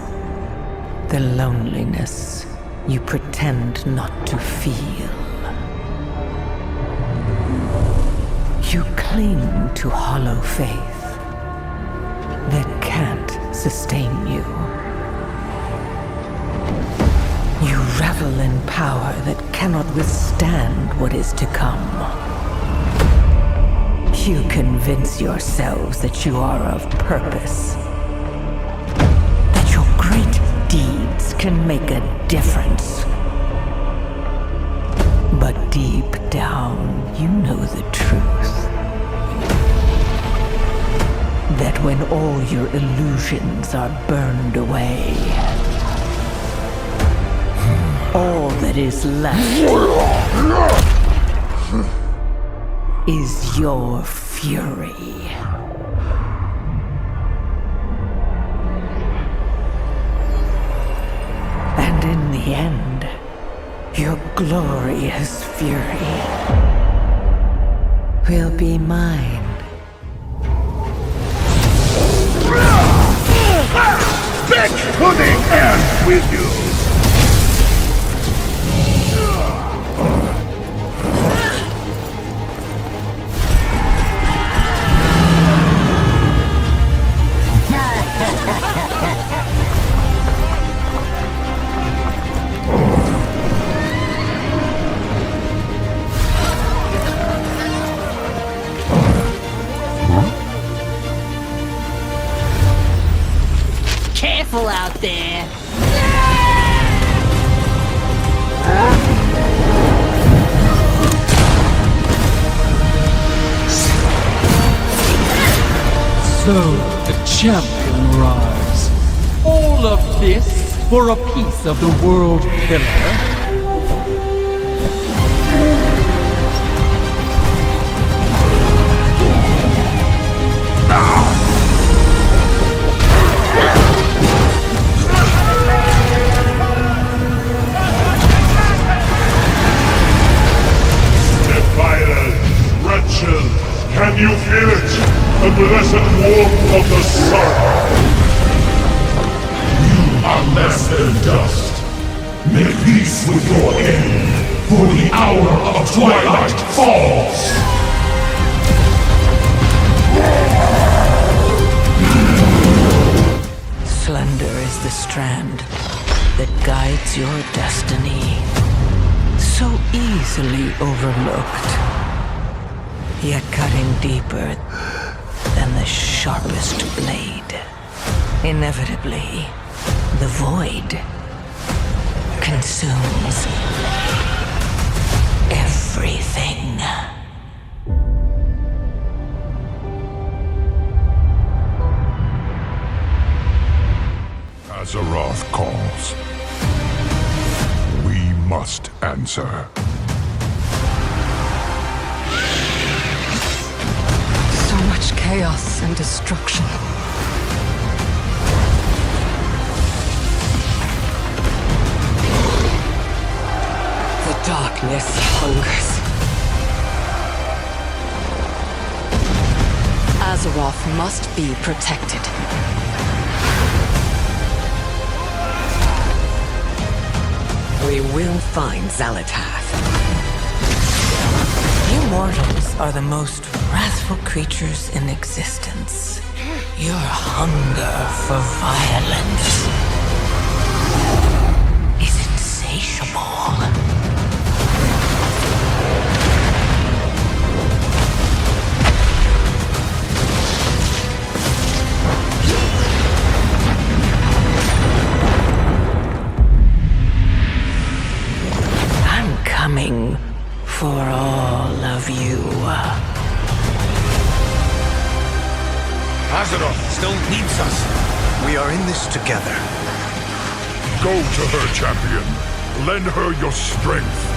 the loneliness you pretend not to feel. You cling to hollow faith that can't sustain you. You revel in power that cannot withstand what is to come. You convince yourselves that you are of purpose, that your great deeds can make a difference. But deep down, you know the truth. That when all your illusions are burned away, all that is left is your fury. And in the end, your glorious fury will be mine. Back to the end with you! Careful out there. So, the champion rise. All of this for a piece of the world pillar? Can you feel it? The blessed warmth of the sun! You are less than dust. Make peace with your end, for the hour of twilight falls! Slender is the strand that guides your destiny, so easily overlooked. Yet cutting deeper than the sharpest blade. Inevitably, the void consumes everything. Azeroth calls. We must answer. So much chaos and destruction. The Darkness hungers. Azeroth must be protected. We will find Xalatath. You mortals are the most wrathful creatures in existence. Your hunger for violence is insatiable. I'm coming for all of you. Azeroth still needs us. We are in this together. Go to her, champion. Lend her your strength.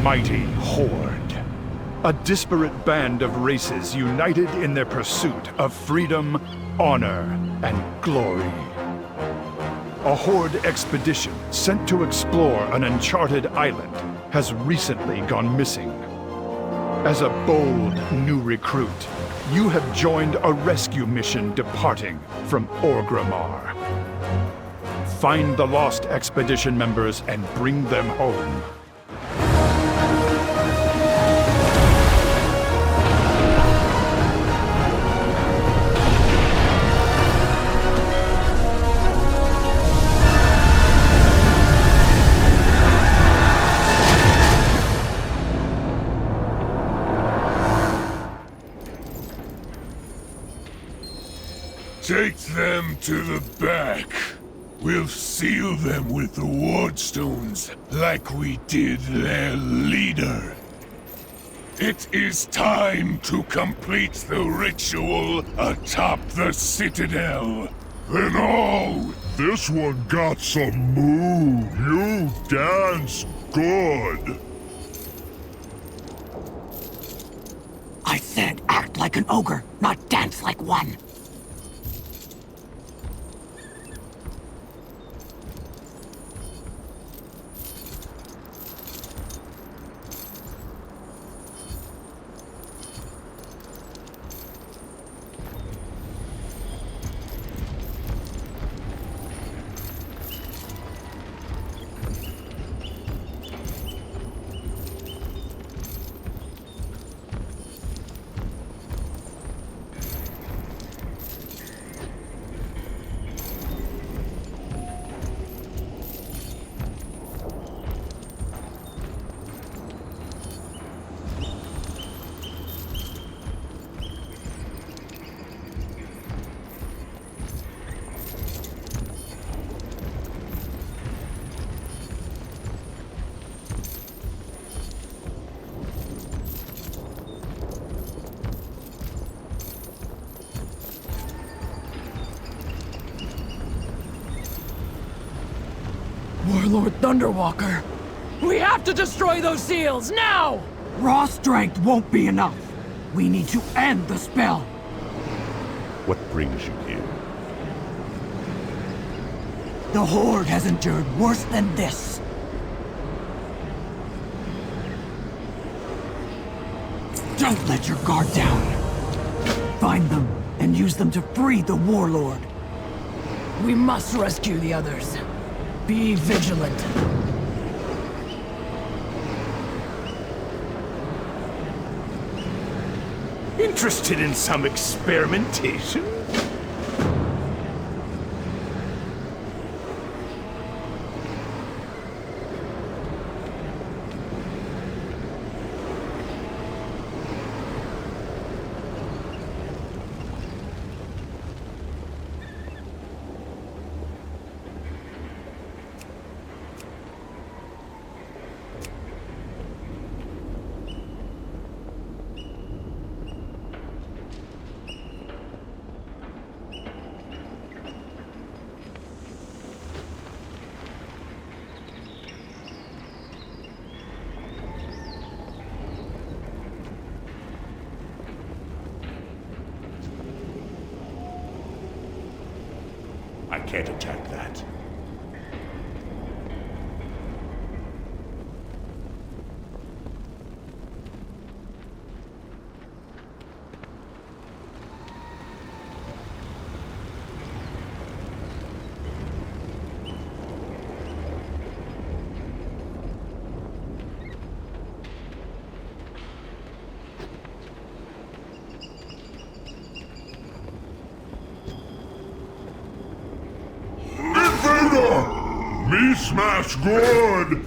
Mighty Horde. A disparate band of races united in their pursuit of freedom, honor, and glory. A Horde expedition sent to explore an uncharted island has recently gone missing. As a bold new recruit, you have joined a rescue mission departing from Orgrimmar. Find the lost expedition members and bring them home. Take them to the back. We'll seal them with the wardstones, like we did their leader. It is time to complete the ritual atop the citadel. Then all! This one got some move. You dance good. I said act like an ogre, not dance like one. Warlord Thunderwalker! We have to destroy those seals, now! Raw strength won't be enough. We need to end the spell. What brings you here? The Horde has endured worse than this. Don't let your guard down. Find them and use them to free the warlord. We must rescue the others. Be vigilant. Interested in some experimentation? I can't attack that. Me smash good!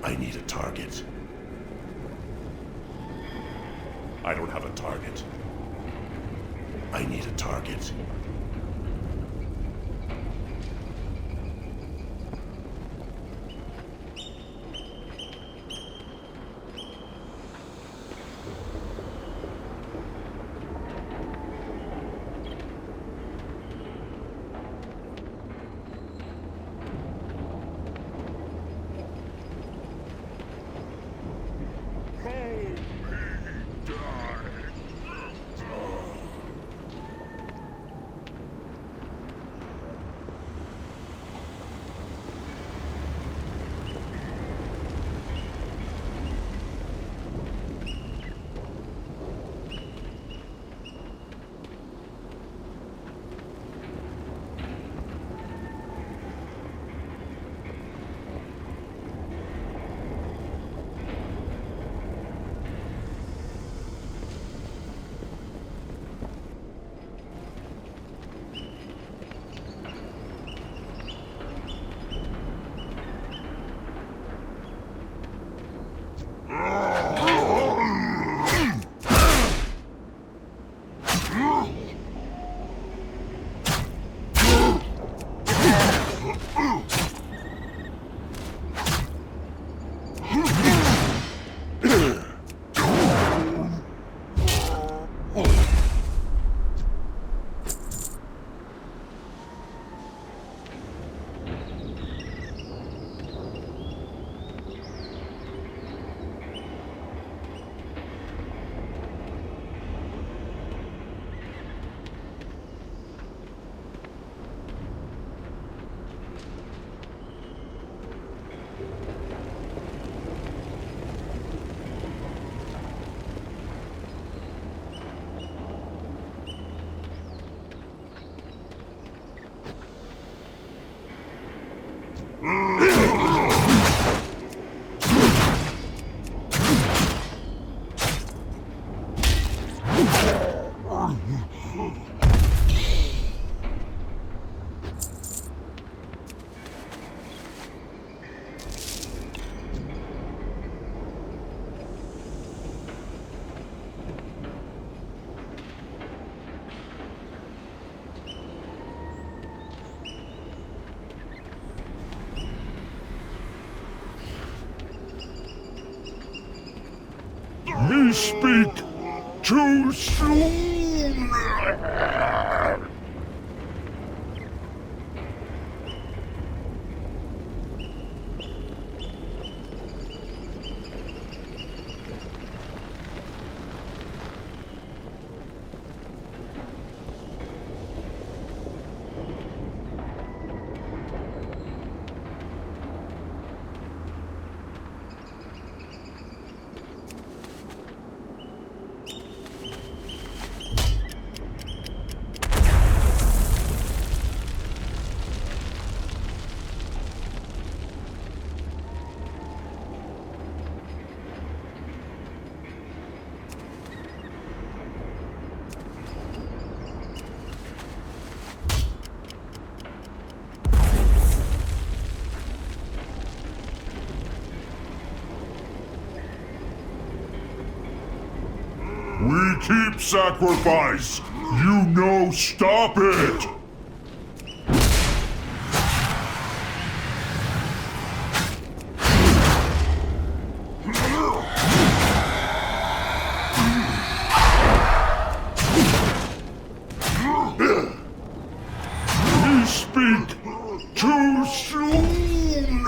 I need a target. I don't have a target. I need a target. You speak too soon! We keep sacrifice! You know, stop it! You speak too soon!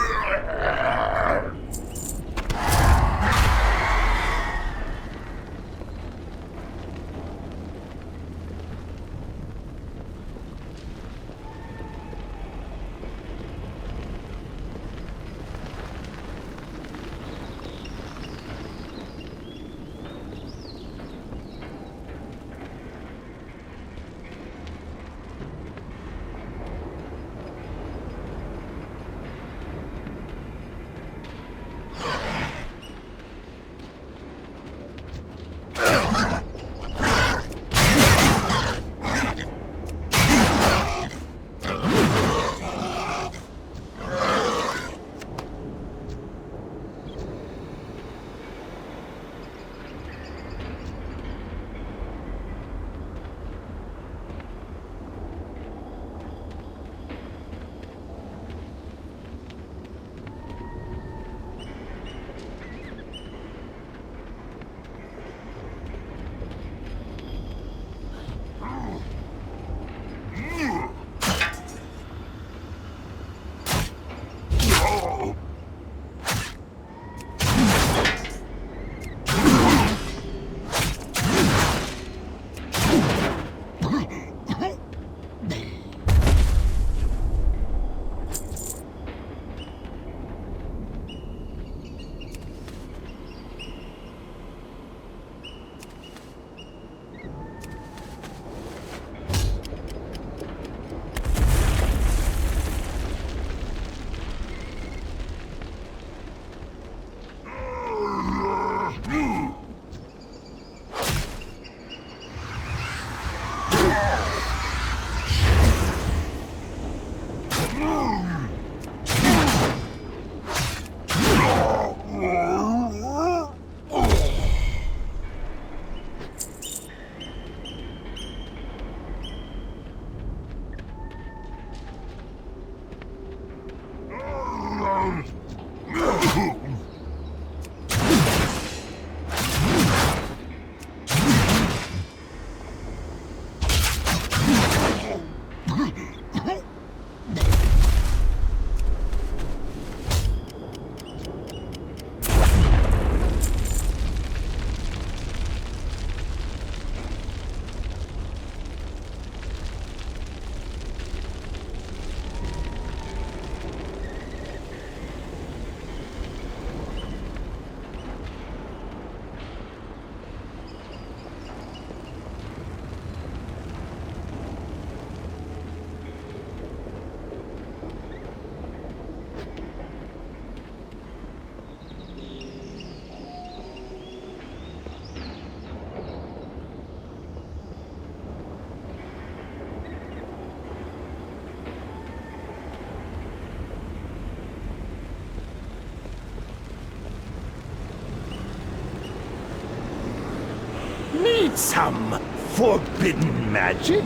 Need some forbidden magic?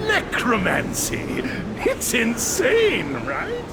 Necromancy! It's insane, right?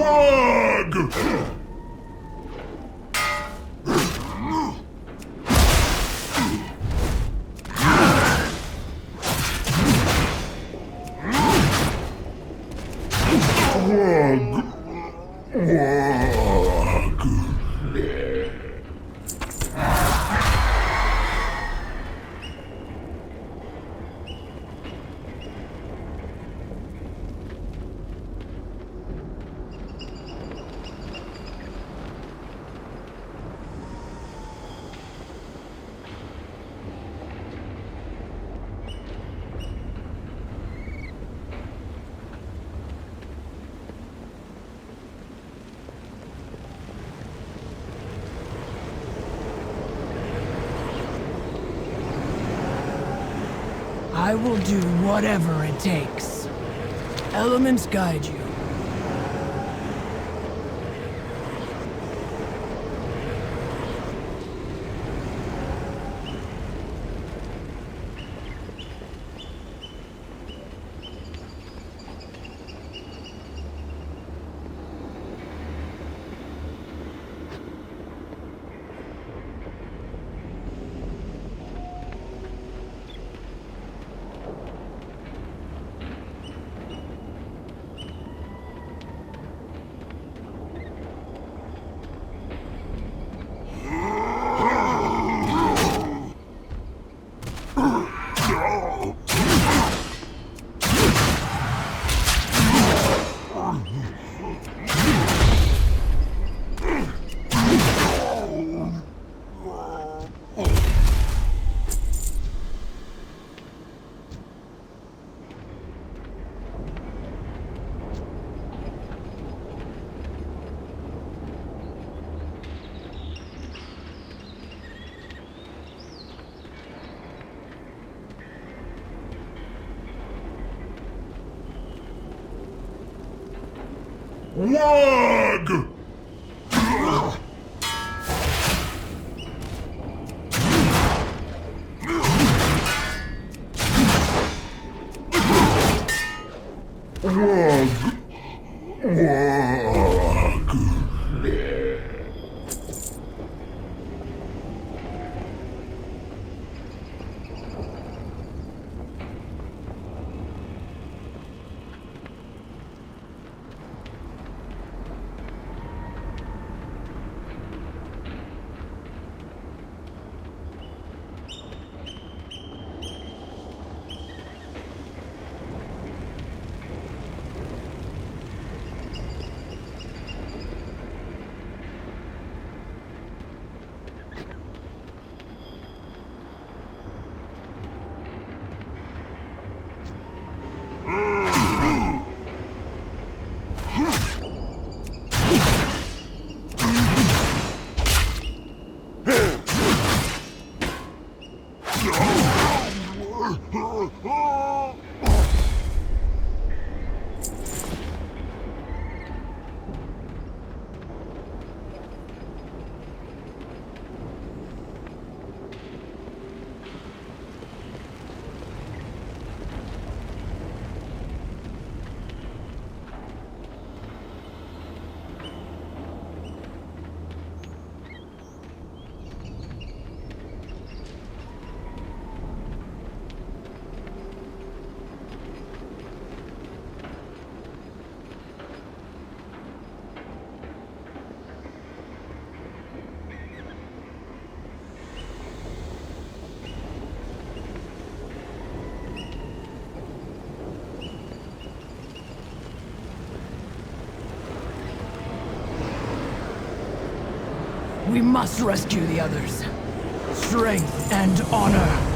Wag! I will do whatever it takes. Elements guide you. Wag! We must rescue the others. Strength and honor.